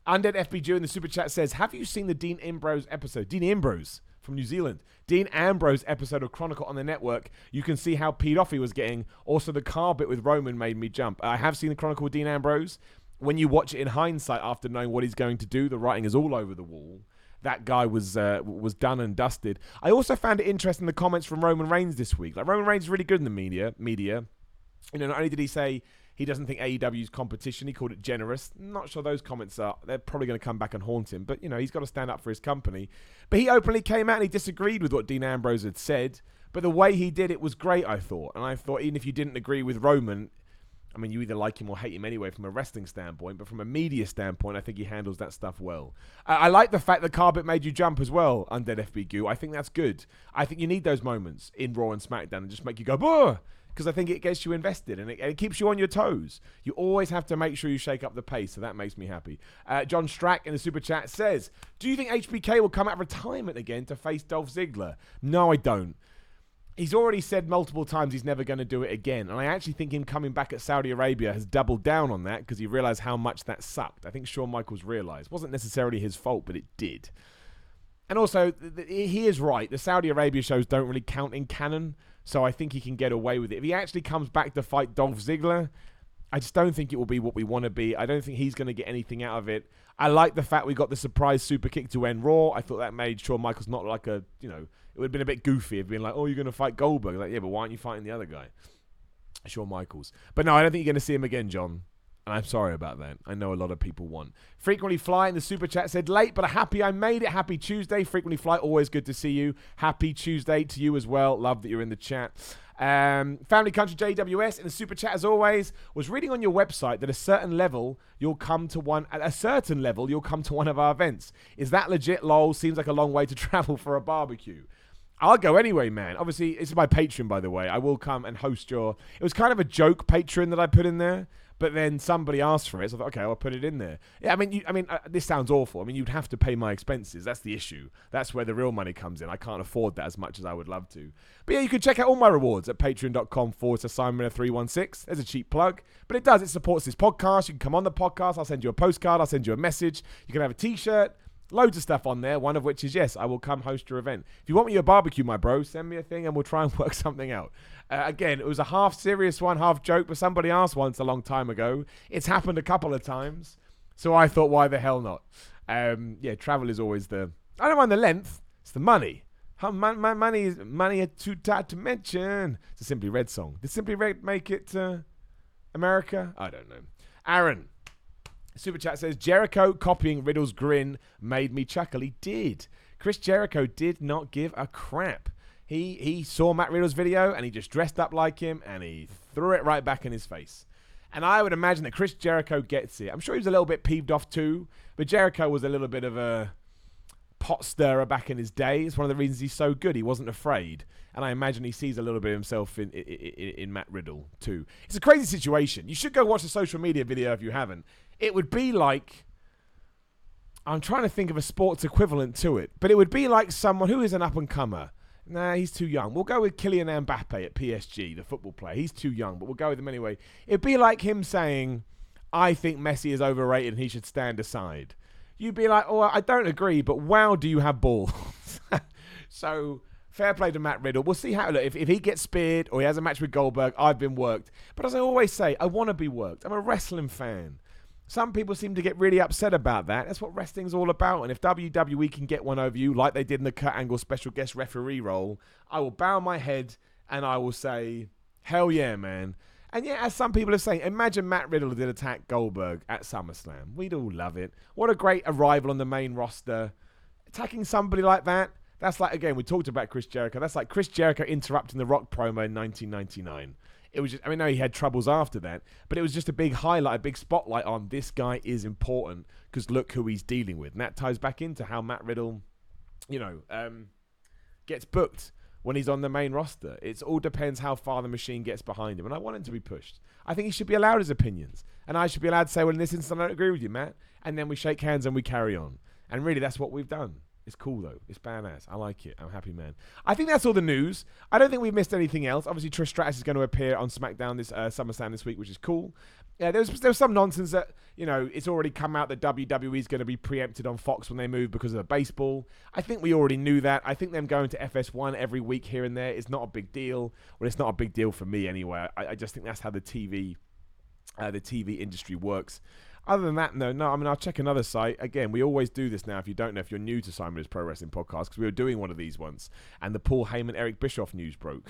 Undead FBG in the super chat says, have you seen the Dean Ambrose episode? Dean Ambrose from New Zealand. Dean Ambrose episode of Chronicle on the network. You can see how peed off he was getting. Also, the car bit with Roman made me jump. I have seen the Chronicle with Dean Ambrose. When you watch it in hindsight after knowing what he's going to do, the writing is all over the wall. That guy was done and dusted. I also found it interesting the comments from Roman Reigns this week. Like Roman Reigns is really good in the media. You know, not only did he say he doesn't think AEW's competition, he called it generous. Not sure those comments they're probably going to come back and haunt him. But, you know, he's got to stand up for his company. But he openly came out and he disagreed with what Dean Ambrose had said. But the way he did it was great, I thought. And I thought even if you didn't agree with Roman, I mean, you either like him or hate him anyway from a wrestling standpoint. But from a media standpoint, I think he handles that stuff well. I like the fact the carpet made you jump as well, Undead FBG. I think that's good. I think you need those moments in Raw and SmackDown and just make you go, "Boah!" Because I think it gets you invested and it keeps you on your toes. You always have to make sure you shake up the pace, so that makes me happy. John Strack in the super chat says, do you think HBK will come out of retirement again to face Dolph Ziggler? No, I don't. He's already said multiple times he's never going to do it again. And I actually think him coming back at Saudi Arabia has doubled down on that because he realized how much that sucked. I think Shawn Michaels realized. It wasn't necessarily his fault, but it did. And also, he is right. The Saudi Arabia shows don't really count in canon. So I think he can get away with it. If he actually comes back to fight Dolph Ziggler, I just don't think it will be what we want to be. I don't think he's going to get anything out of it. I like the fact we got the surprise super kick to end Raw. I thought that made Shawn Michaels not like a, you know, it would have been a bit goofy if being like, oh, you're going to fight Goldberg. Like, yeah, but why aren't you fighting the other guy? Shawn Michaels. But no, I don't think you're going to see him again, John. And I'm sorry about that. I know a lot of people want. Frequently Fly in the super chat said, late, but happy I made it. Happy Tuesday. Frequently Fly, always good to see you. Happy Tuesday to you as well. Love that you're in the chat. Family Country JWS in the super chat, as always, was reading on your website that at a certain level, you'll come to one of our events. Is that legit? Lol, seems like a long way to travel for a barbecue. I'll go anyway, man. Obviously, it's my Patreon, by the way. I will come and host it was kind of a joke Patreon that I put in there. But then somebody asked for it, so I thought, okay, I'll put it in there. Yeah, I mean, this sounds awful. I mean, you'd have to pay my expenses. That's the issue. That's where the real money comes in. I can't afford that as much as I would love to. But yeah, you can check out all my rewards at patreon.com/SimonMiller316. There's a cheap plug, but it supports this podcast. You can come on the podcast. I'll send you a postcard. I'll send you a message. You can have a t-shirt. Loads of stuff on there, one of which is, yes, I will come host your event. If you want me to barbecue, my bro, send me a thing and we'll try and work something out. Again, it was a half serious one, half joke, but somebody asked once a long time ago. It's happened a couple of times, so I thought, why the hell not? Yeah, travel is always I don't mind the length, it's the money. My money is too tight to mention. It's a Simply Red song. Did Simply Red make it to America? I don't know. Aaron. Super Chat says, Jericho copying Riddle's grin made me chuckle. He did. Chris Jericho did not give a crap. He saw Matt Riddle's video and he just dressed up like him and he threw it right back in his face. And I would imagine that Chris Jericho gets it. I'm sure he was a little bit peeved off too, but Jericho was a little bit of a pot stirrer back in his day. It's one of the reasons he's so good. He wasn't afraid. And I imagine he sees a little bit of himself in Matt Riddle too. It's a crazy situation. You should go watch the social media video if you haven't. It would be like, I'm trying to think of a sports equivalent to it, but it would be like someone who is an up-and-comer. Nah, he's too young. We'll go with Kylian Mbappe at PSG, the football player. He's too young, but we'll go with him anyway. It'd be like him saying, I think Messi is overrated and he should stand aside. You'd be like, oh, I don't agree, but wow, do you have balls? So, fair play to Matt Riddle. We'll see how, look, if he gets speared or he has a match with Goldberg, I've been worked. But as I always say, I want to be worked. I'm a wrestling fan. Some people seem to get really upset about that. That's what wrestling's all about. And if WWE can get one over you, like they did in the Kurt Angle special guest referee role, I will bow my head and I will say, Hell yeah, man. And yeah, as some people are saying, imagine Matt Riddle did attack Goldberg at SummerSlam. We'd all love it. What a great arrival on the main roster. Attacking somebody like that, that's like, again, we talked about Chris Jericho. That's like Chris Jericho interrupting the Rock promo in 1999. It was just, I mean, no, he had troubles after that, but it was just a big highlight, a big spotlight on this guy is important because look who he's dealing with. And that ties back into how Matt Riddle, gets booked when he's on the main roster. It all depends how far the machine gets behind him, and I want him to be pushed. I think he should be allowed his opinions, and I should be allowed to say, well, in this instance, I don't agree with you, Matt, and then we shake hands and we carry on. And really, that's what we've done. It's cool, though. It's badass. I like it. I'm a happy man. I think that's all the news. I don't think we've missed anything else. Obviously, Trish Stratus is going to appear on SmackDown this SummerSlam this week, which is cool. Yeah, there's some nonsense that, it's already come out that WWE is going to be preempted on Fox when they move because of the baseball. I think we already knew that. I think them going to FS1 every week here and there is not a big deal. Well, it's not a big deal for me anyway. I just think that's how the TV industry works. Other than that, no. I mean, I'll check another site. Again, we always do this now. If you don't know, if you're new to Simon's Pro Wrestling Podcast, because we were doing one of these once, and the Paul Heyman, Eric Bischoff news broke.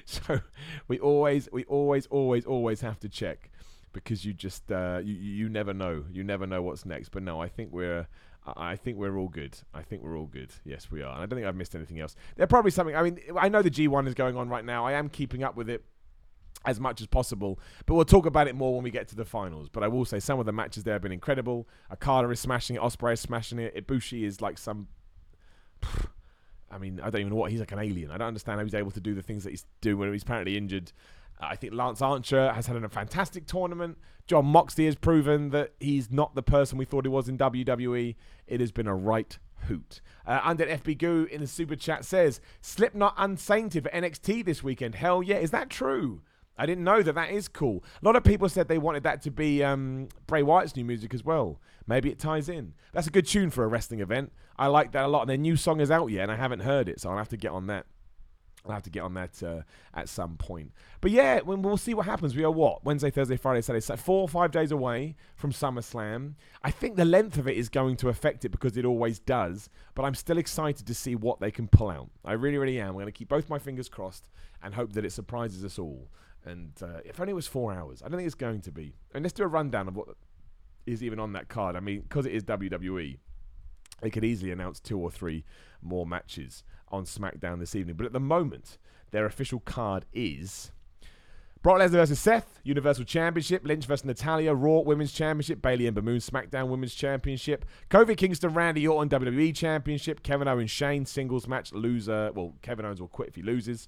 So we always have to check, because you just you never know. You never know what's next. But no, I think we're all good. I think we're all good. Yes, we are. And I don't think I've missed anything else. There's probably something. I mean, I know the G1 is going on right now. I am keeping up with it as much as possible, but we'll talk about it more when we get to the finals. But I will say some of the matches there have been incredible. Okada is smashing it, Ospreay is smashing it, Ibushi is like some, I mean, I don't even know what, he's like an alien. I don't understand how he's able to do the things that he's doing when he's apparently injured. I think Lance Archer has had a fantastic tournament. John Moxley has proven that he's not the person we thought he was in WWE. It has been a right hoot. Undead FB Goo in the super chat says, Slipknot unsainted for NXT this weekend. Hell yeah, is that true? I didn't know that is cool. A lot of people said they wanted that to be Bray Wyatt's new music as well. Maybe it ties in. That's a good tune for a wrestling event. I like that a lot. And their new song is out yet, and I haven't heard it, so I'll have to get on that. At some point. But yeah, we'll see what happens. We are Wednesday, Thursday, Friday, Saturday. So 4 or 5 days away from SummerSlam. I think the length of it is going to affect it because it always does. But I'm still excited to see what they can pull out. I really, really am. I'm going to keep both my fingers crossed and hope that it surprises us all. And if only it was 4 hours. I don't think it's going to be. And let's do a rundown of what is even on that card. I mean, because it is WWE, they could easily announce 2 or 3 more matches on SmackDown this evening. But at the moment, their official card is Brock Lesnar versus Seth, Universal Championship, Lynch versus Natalya, Raw Women's Championship, Bayley and Moon SmackDown Women's Championship, Kofi Kingston, Randy Orton WWE Championship, Kevin Owens, Shane singles match, loser. Well, Kevin Owens will quit if he loses.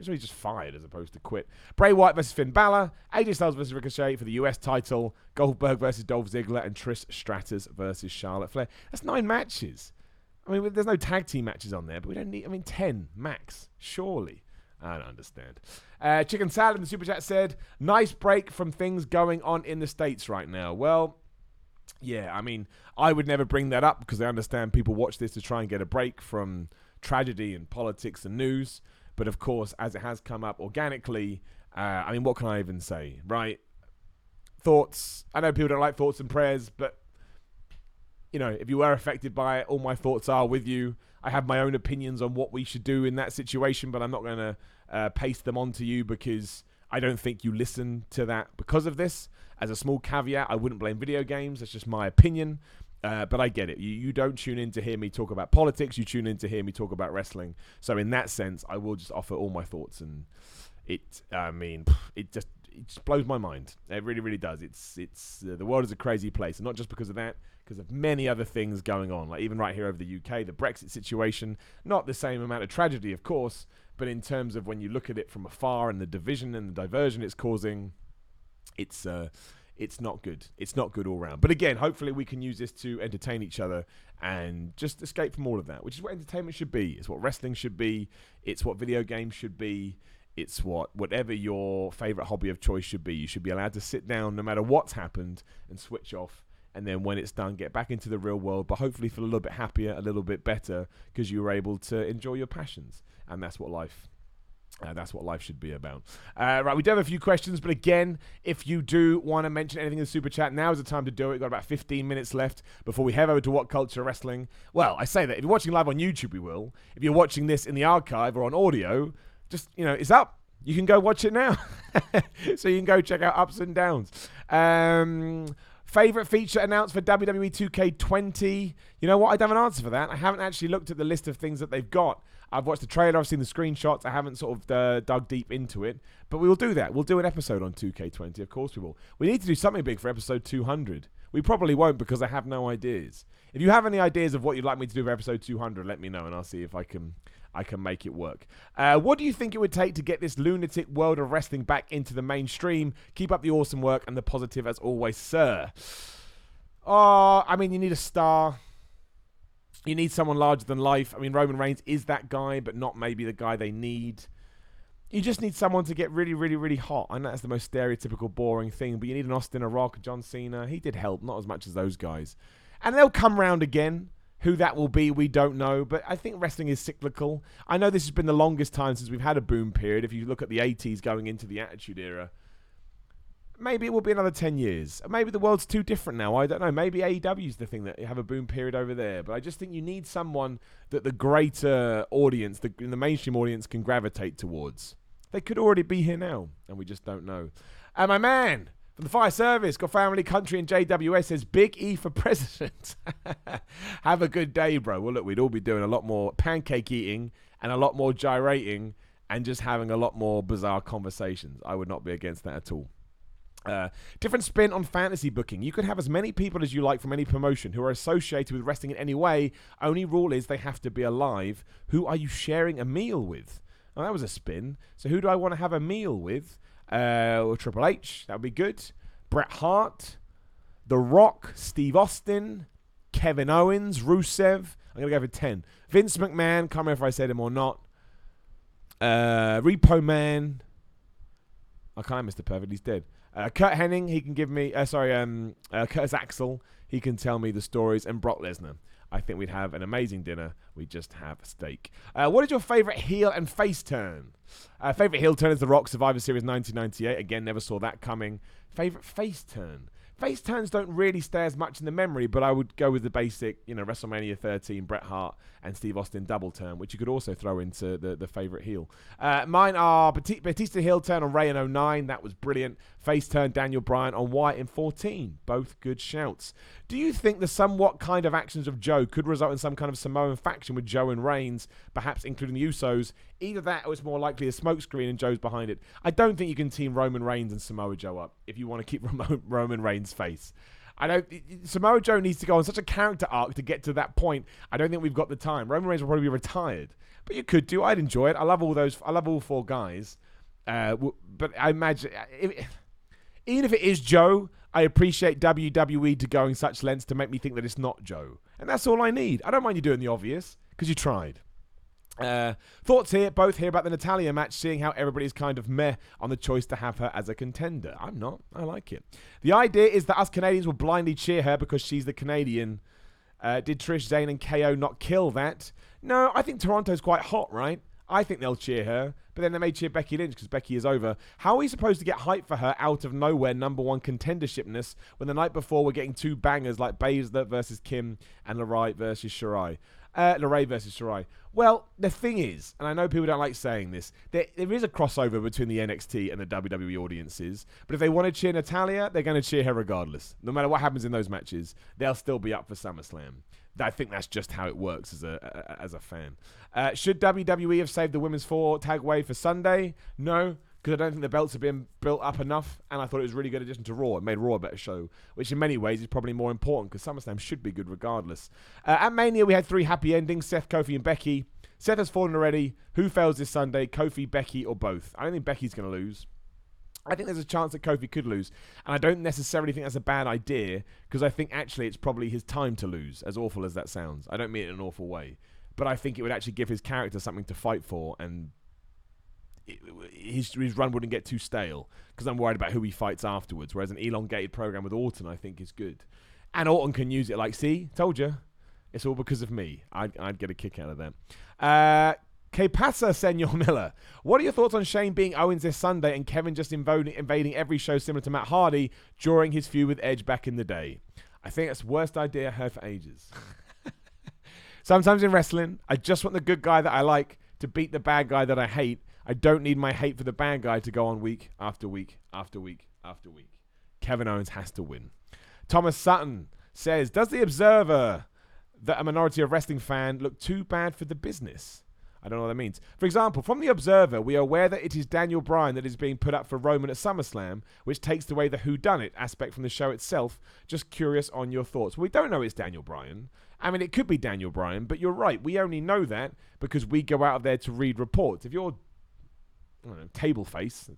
So he's just fired as opposed to quit. Bray Wyatt versus Finn Balor, AJ Styles versus Ricochet for the US title, Goldberg versus Dolph Ziggler, and Trish Stratus versus Charlotte Flair. That's 9 matches. I mean, there's no tag team matches on there, but we don't need, 10 max, surely. I don't understand. Chicken Salad in the Super Chat said, nice break from things going on in the States right now. Well, yeah, I mean, I would never bring that up because I understand people watch this to try and get a break from tragedy and politics and news. But of course, as it has come up organically, I mean, what can I even say, right? Thoughts. I know people don't like thoughts and prayers, but, if you were affected by it, all my thoughts are with you. I have my own opinions on what we should do in that situation, but I'm not going to paste them onto you because I don't think you listen to that because of this. As a small caveat, I wouldn't blame video games. That's just my opinion. But I get it. You don't tune in to hear me talk about politics. You tune in to hear me talk about wrestling. So in that sense, I will just offer all my thoughts. And it just blows my mind. It really, really does. It's the world is a crazy place. And not just because of that, because of many other things going on. Like even right here over the UK, the Brexit situation, not the same amount of tragedy, of course, but in terms of when you look at it from afar and the division and the diversion it's causing, it's not good. It's not good all round. But again, hopefully we can use this to entertain each other and just escape from all of that, which is what entertainment should be. It's what wrestling should be. It's what video games should be. It's whatever your favorite hobby of choice should be. You should be allowed to sit down no matter what's happened and switch off. And then when it's done, get back into the real world, but hopefully feel a little bit happier, a little bit better because you were able to enjoy your passions. And that's what life should be about. Right, we do have a few questions, but again, if you do want to mention anything in the Super Chat, now is the time to do it. We've got about 15 minutes left before we head over to What Culture Wrestling. Well, I say that. If you're watching live on YouTube, we will. If you're watching this in the archive or on audio, just, it's up. You can go watch it now. So you can go check out Ups and Downs. Favorite feature announced for WWE 2K20? You know what? I don't have an answer for that. I haven't actually looked at the list of things that they've got. I've watched the trailer. I've seen the screenshots. I haven't sort of dug deep into it. But we will do that. We'll do an episode on 2K20. Of course we will. We need to do something big for episode 200. We probably won't because I have no ideas. If you have any ideas of what you'd like me to do for episode 200, let me know and I'll see if I can make it work. What do you think it would take to get this lunatic world of wrestling back into the mainstream? Keep up the awesome work and the positive as always, sir. Oh, I mean, you need a star. You need someone larger than life. I mean, Roman Reigns is that guy, but not maybe the guy they need. You just need someone to get really, really, really hot. I know that's the most stereotypical, boring thing, but you need an Austin, a Rock, a John Cena. He did help, not as much as those guys. And they'll come round again. Who that will be, we don't know. But I think wrestling is cyclical. I know this has been the longest time since we've had a boom period. If you look at the 80s going into the Attitude Era, maybe it will be another 10 years. Maybe the world's too different now. I don't know. Maybe AEW is the thing that you have a boom period over there. But I just think you need someone that the greater audience, the mainstream audience, can gravitate towards. They could already be here now, and we just don't know. And my man from the fire service, got family, country, and JWS says, Big E for president. Have a good day, bro. Well, look, we'd all be doing a lot more pancake eating and a lot more gyrating and just having a lot more bizarre conversations. I would not be against that at all. Different spin on fantasy booking. You could have as many people as you like from any promotion who are associated with wrestling in any way. Only rule is they have to be alive. Who are you sharing a meal with? Oh, that was a spin. So who do I want to have a meal with? Triple H, that would be good. Bret Hart, The Rock, Steve Austin, Kevin Owens, Rusev. I'm going to go for 10. Vince McMahon, can't remember if I said him or not. Repo Man. I can't, Mr. Perfect, he's dead. Kurt Hennig, he can give me, Curtis Axel, he can tell me the stories. And Brock Lesnar. I think we'd have an amazing dinner. We just have steak. What is your favorite heel and face turn? Favorite heel turn is The Rock, Survivor Series 1998. Again, never saw that coming. Favorite face turn? Face turns don't really stay as much in the memory, but I would go with the basic, WrestleMania 13, Bret Hart and Steve Austin double turn, which you could also throw into the favorite heel. Mine are Batista heel turn on Ray in 09. That was brilliant. Face turn Daniel Bryan on Wyatt in 14. Both good shouts. Do you think the somewhat kind of actions of Joe could result in some kind of Samoan faction with Joe and Reigns, perhaps including the Usos? Either that or it's more likely a smokescreen and Joe's behind it. I don't think you can team Roman Reigns and Samoa Joe up if you want to keep Roman Reigns' face. Samoa Joe needs to go on such a character arc to get to that point. I don't think we've got the time. Roman Reigns will probably be retired, but you could do. I'd enjoy it. I love all four guys. But I imagine even if it is Joe, I appreciate WWE to going such lengths to make me think that it's not Joe, and that's all I need. I don't mind you doing the obvious because you tried. Thoughts here, both here about the Natalya match, seeing how everybody's kind of meh on the choice to have her as a contender. I'm not. I like it. The idea is that us Canadians will blindly cheer her because she's the Canadian. Did Trish, Zayn, and KO not kill that? No, I think Toronto's quite hot, right? I think they'll cheer her, but then they may cheer Becky Lynch because Becky is over. How are we supposed to get hype for her out of nowhere number one contendershipness when the night before we're getting two bangers like Baszler versus Kim and LeRae versus Shirai? LeRae versus Shirai. Well, the thing is, and I know people don't like saying this, there is a crossover between the NXT and the WWE audiences, but if they want to cheer Natalya, they're going to cheer her regardless. No matter what happens in those matches, they'll still be up for SummerSlam. I think that's just how it works as a fan. Should WWE have saved the women's 4 tag way for Sunday? No, because I don't think the belts have been built up enough, and I thought it was a really good addition to Raw. It made Raw a better show, which in many ways is probably more important because SummerSlam should be good regardless. At Mania, we had 3 happy endings, Seth, Kofi, and Becky. Seth has fallen already. Who fails this Sunday? Kofi, Becky, or both? I don't think Becky's going to lose. I think there's a chance that Kofi could lose, and I don't necessarily think that's a bad idea because I think actually it's probably his time to lose, as awful as that sounds. I don't mean it in an awful way, but I think it would actually give his character something to fight for, and his run wouldn't get too stale because I'm worried about who he fights afterwards, whereas an elongated program with Orton I think is good. And Orton can use it like, see, told you, it's all because of me. I'd get a kick out of that. Que pasa, Senor Miller? What are your thoughts on Shane being Owens this Sunday and Kevin just invading every show similar to Matt Hardy during his feud with Edge back in the day? I think that's the worst idea I heard for ages. Sometimes in wrestling, I just want the good guy that I like to beat the bad guy that I hate. I don't need my hate for the bad guy to go on week after week after week after week. Kevin Owens has to win. Thomas Sutton says, does the Observer, that a minority of wrestling fan, look too bad for the business? I don't know what that means. For example, from the Observer, we are aware that it is Daniel Bryan that is being put up for Roman at SummerSlam, which takes away the whodunit aspect from the show itself. Just curious on your thoughts. Well, we don't know it's Daniel Bryan. I mean, it could be Daniel Bryan, but you're right. We only know that because we go out there to read reports. If you're table face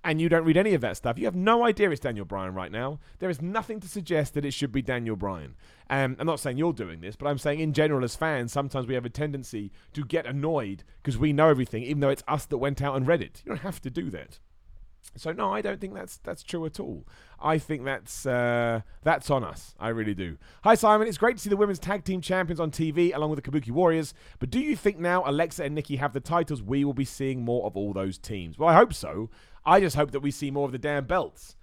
and you don't read any of that stuff, you have no idea it's Daniel Bryan right now. There is nothing to suggest that it should be Daniel Bryan. I'm not saying you're doing this, but I'm saying in general as fans, sometimes we have a tendency to get annoyed because we know everything, even though it's us that went out and read it. You don't have to do that. So no, I don't think that's true at all. I think that's on us. I really do. Hi Simon, it's great to see the women's tag team champions on TV along with the Kabuki Warriors. But do you think now Alexa and Nikki have the titles, we will be seeing more of all those teams? Well, I hope so. I just hope that we see more of the damn belts.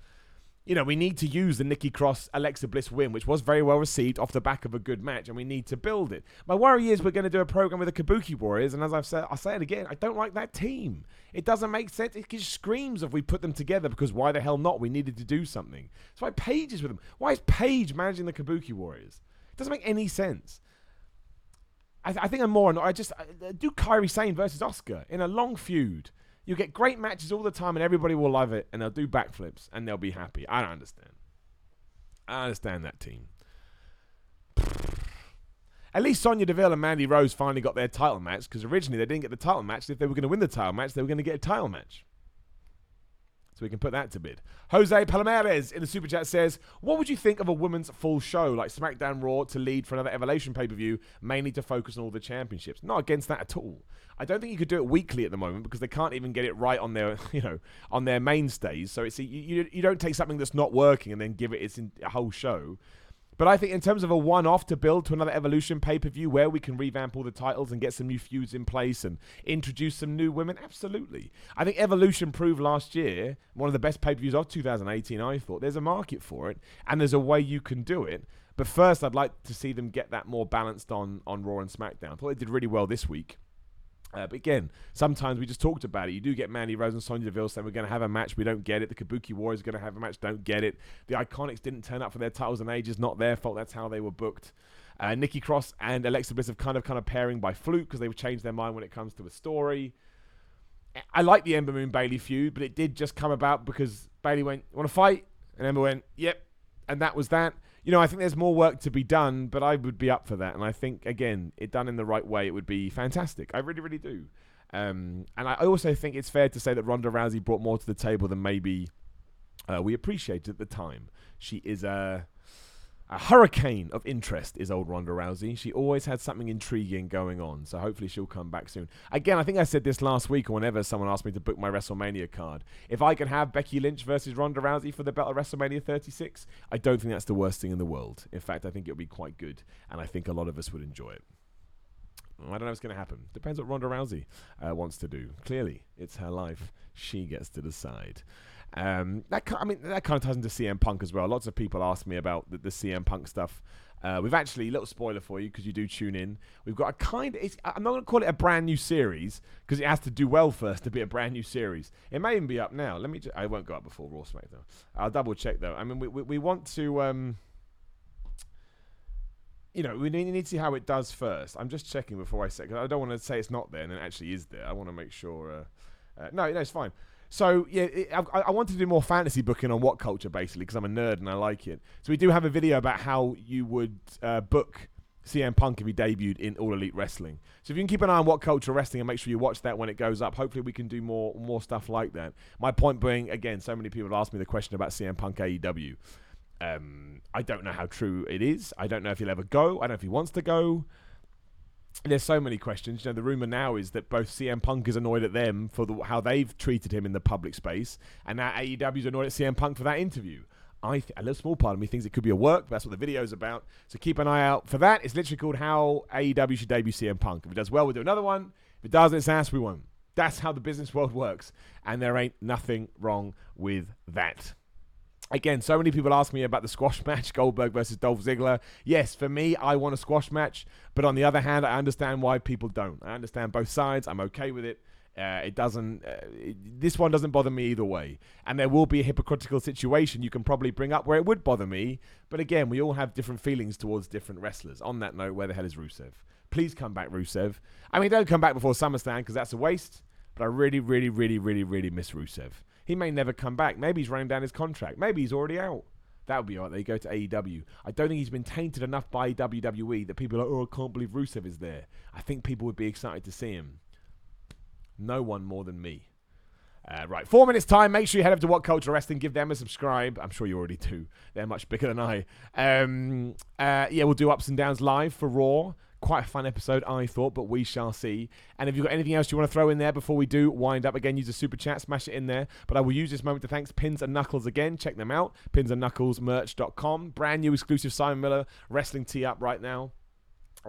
You know, we need to use the Nikki Cross Alexa Bliss win, which was very well received off the back of a good match, and we need to build it. My worry is we're going to do a program with the Kabuki Warriors, and as I've said, I'll say it again, I don't like that team. It doesn't make sense. It just screams if we put them together, because why the hell not? We needed to do something. That's why Paige is with them. Why is Paige managing the Kabuki Warriors? It doesn't make any sense. I think I'm more annoyed. Do Kairi Sane versus Asuka in a long feud. You get great matches all the time and everybody will love it and they'll do backflips and they'll be happy. I don't understand. I understand that team. At least Sonya Deville and Mandy Rose finally got their title match, because originally they didn't get the title match. If they were going to win the title match, they were going to get a title match. So we can put that to bid. Jose Palomares in the Super Chat says, what would you think of a women's full show like SmackDown Raw to lead for another Evolution pay-per-view, mainly to focus on all the championships? Not against that at all. I don't think you could do it weekly at the moment because they can't even get it right on their, on their mainstays. So it's you don't take something that's not working and then give it a whole show. But I think in terms of a one-off to build to another Evolution pay-per-view where we can revamp all the titles and get some new feuds in place and introduce some new women, absolutely. I think Evolution proved last year, one of the best pay-per-views of 2018, I thought. There's a market for it, and there's a way you can do it. But first, I'd like to see them get that more balanced on Raw and SmackDown. I thought they did really well this week. But again, sometimes we just talked about it. You do get Mandy Rose and Sonya Deville saying we're going to have a match, we don't get it. The Kabuki Warriors are going to have a match, don't get it. The Iconics didn't turn up for their titles in ages, not their fault. That's how they were booked. Nikki Cross and Alexa Bliss have kind of pairing by fluke because they've changed their mind when it comes to a story. I like the Ember Moon Bayley feud, but it did just come about because Bayley went, "Want to fight?" And Ember went, "Yep," and that was that. I think there's more work to be done, but I would be up for that. And I think, again, it done in the right way, it would be fantastic. I really, really do. And I also think it's fair to say that Ronda Rousey brought more to the table than maybe we appreciated at the time. She is a hurricane of interest, is old Ronda Rousey. She always had something intriguing going on, so hopefully she'll come back soon. Again, I think I said this last week or whenever someone asked me to book my WrestleMania card. If I can have Becky Lynch versus Ronda Rousey for the belt of WrestleMania 36, I don't think that's the worst thing in the world. In fact, I think it'll be quite good, and I think a lot of us would enjoy it. I don't know if it's going to happen. Depends what Ronda Rousey wants to do. Clearly, it's her life. She gets to decide. That kind of ties into CM Punk as well. Lots of people ask me about the CM Punk stuff. We've actually, little spoiler for you because you do tune in. We've got I'm not going to call it a brand new series because it has to do well first to be a brand new series. It may even be up now. I won't go up before Raw SmackDown. I'll double check though. I mean, we want to, we need to see how it does first. I'm just checking before I say, because I don't want to say it's not there and it actually is there. I want to make sure. No, it's fine. So, yeah, I wanted to do more fantasy booking on What Culture, basically, because I'm a nerd and I like it. So we do have a video about how you would book CM Punk if he debuted in All Elite Wrestling. So if you can keep an eye on What Culture Wrestling and make sure you watch that when it goes up, hopefully we can do more stuff like that. My point being, again, so many people have asked me the question about CM Punk AEW. I don't know how true it is. I don't know if he'll ever go. I don't know if he wants to go. There's so many questions. The rumor now is that both CM Punk is annoyed at them for how they've treated him in the public space, and now AEW's annoyed at CM Punk for that interview. A little small part of me thinks it could be a work, but that's what the video's about. So keep an eye out for that. It's literally called How AEW Should Debut CM Punk. If it does well, we'll do another one. If it doesn't, it's ass, we won't. That's how the business world works, and there ain't nothing wrong with that. Again, so many people ask me about the squash match, Goldberg versus Dolph Ziggler. Yes, for me, I want a squash match. But on the other hand, I understand why people don't. I understand both sides. I'm okay with it. This one doesn't bother me either way. And there will be a hypocritical situation you can probably bring up where it would bother me. But again, we all have different feelings towards different wrestlers. On that note, where the hell is Rusev? Please come back, Rusev. I mean, don't come back before SummerSlam because that's a waste. But I really, really, really, really, really miss Rusev. He may never come back. Maybe he's running down his contract. Maybe he's already out. That would be all right. There you go to AEW. I don't think he's been tainted enough by WWE that people are like, oh, I can't believe Rusev is there. I think people would be excited to see him. No one more than me. Right, 4 minutes time. Make sure you head up to What Culture Wrestling. Give them a subscribe. I'm sure you already do. They're much bigger than I. We'll do Ups and Downs live for Raw. Quite a fun episode, I thought, but we shall see. And if you've got anything else you want to throw in there before we do wind up, again, use a super chat, smash it in there. But I will use this moment to thank Pins and Knuckles again. Check them out, pinsandknucklesmerch.com. Brand new exclusive Simon Miller wrestling tee up right now.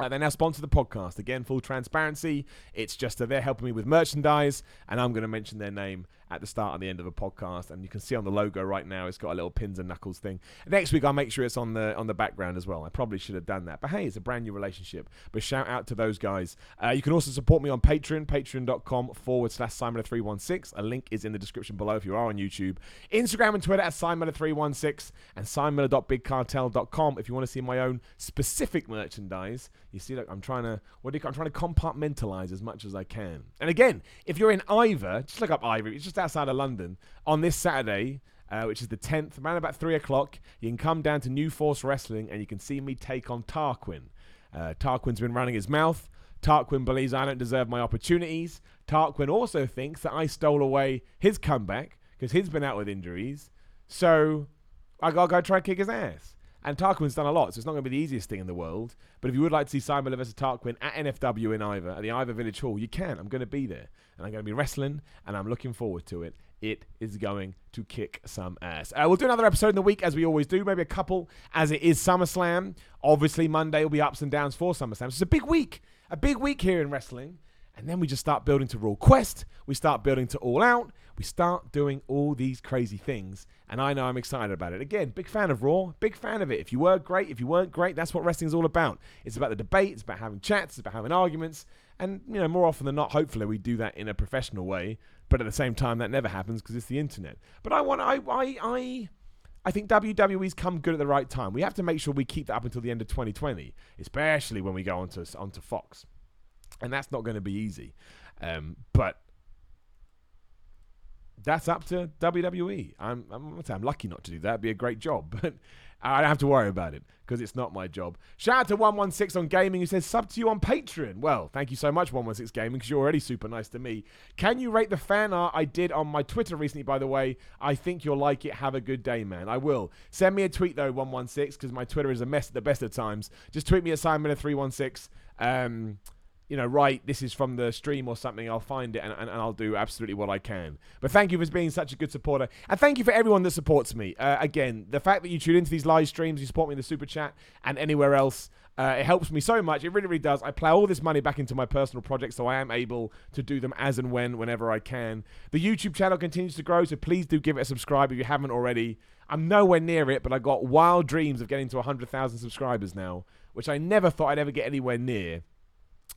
They now sponsor the podcast. Again, full transparency. It's just that they're helping me with merchandise, and I'm going to mention their name at the start and the end of a podcast. And you can see on the logo right now, it's got a little Pins and Knuckles thing. Next week, I'll make sure it's on the background as well. I probably should have done that. But hey, it's a brand new relationship. But shout out to those guys. You can also support me on Patreon, patreon.com/SimonMiller316. A link is in the description below if you are on YouTube. Instagram and Twitter at SimonMiller316 and SimonMiller.BigCartel.com if you want to see my own specific merchandise. You see, look, I'm trying to compartmentalize as much as I can. And again, if you're in Ivor, just look up Ivor. It's just outside of London. On this Saturday, which is the 10th, around about 3 o'clock, you can come down to New Force Wrestling and you can see me take on Tarquin. Tarquin's been running his mouth. Tarquin believes I don't deserve my opportunities. Tarquin also thinks that I stole away his comeback because he's been out with injuries. So I got to go try and kick his ass. And Tarquin's done a lot, so it's not going to be the easiest thing in the world. But if you would like to see Simon Miller versus Tarquin at NFW in Ivor, at the Ivor Village Hall, you can. I'm going to be there. And I'm going to be wrestling, and I'm looking forward to it. It is going to kick some ass. We'll do another episode in the week, as we always do. Maybe a couple, as it is SummerSlam. Obviously, Monday will be ups and downs for SummerSlam. So it's a big week. A big week here in wrestling. And then we just start building to Raw Quest. We start building to All Out. We start doing all these crazy things. And I know I'm excited about it. Again, big fan of Raw. Big fan of it. If you were great, if you weren't great, that's what wrestling's all about. It's about the debate. It's about having chats. It's about having arguments. And, you know, more often than not, hopefully we do that in a professional way. But at the same time, that never happens because it's the internet. But I think WWE's come good at the right time. We have to make sure we keep that up until the end of 2020, especially when we go onto Fox. And that's not going to be easy. But that's up to WWE. I'm lucky not to do that. It'd be a great job. But I don't have to worry about it because it's not my job. Shout out to 116 on Gaming who says, sub to you on Patreon. Well, thank you so much, 116 Gaming, because you're already super nice to me. Can you rate the fan art I did on my Twitter recently, by the way? I think you'll like it. Have a good day, man. I will. Send me a tweet, though, 116, because my Twitter is a mess at the best of times. Just tweet me at SimonMiller316. Right, this is from the stream or something. I'll find it and I'll do absolutely what I can. But thank you for being such a good supporter. And thank you for everyone that supports me. Again, the fact that you tune into these live streams, you support me in the Super Chat and anywhere else, it helps me so much. It really, really does. I plow all this money back into my personal projects so I am able to do them as and whenever I can. The YouTube channel continues to grow, so please do give it a subscribe if you haven't already. I'm nowhere near it, but I got wild dreams of getting to 100,000 subscribers now, which I never thought I'd ever get anywhere near.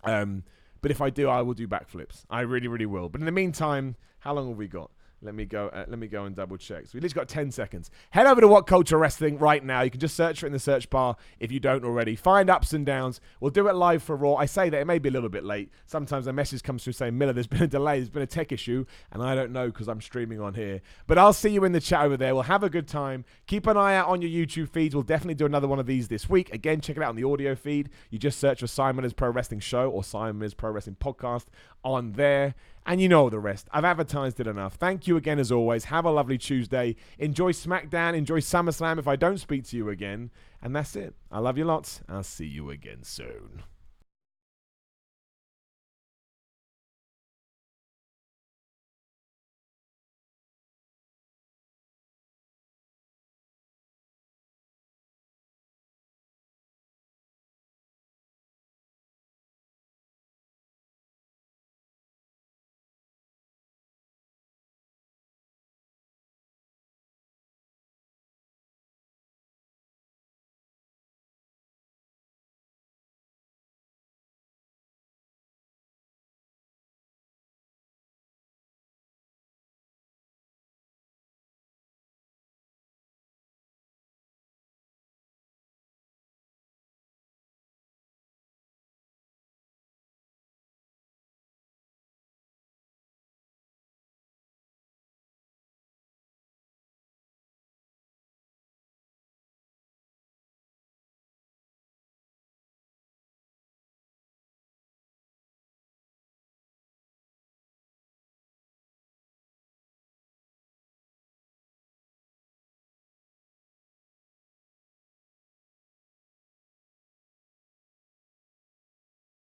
But if I do, I will do backflips. I really, really will. But in the meantime, how long have we got? Let me go and double check. So we literally got 10 seconds. Head over to What Culture Wrestling right now. You can just search for it in the search bar if you don't already. Find Ups and Downs. We'll do it live for Raw. I say that it may be a little bit late. Sometimes a message comes through saying, Miller, there's been a delay. There's been a tech issue. And I don't know because I'm streaming on here. But I'll see you in the chat over there. We'll have a good time. Keep an eye out on your YouTube feeds. We'll definitely do another one of these this week. Again, check it out on the audio feed. You just search for Simon Miller's Pro Wrestling Show or Simon Miller's Pro Wrestling Podcast on there. And you know the rest. I've advertised it enough. Thank you again as always. Have a lovely Tuesday. Enjoy SmackDown. Enjoy SummerSlam if I don't speak to you again. And that's it. I love you lots. I'll see you again soon.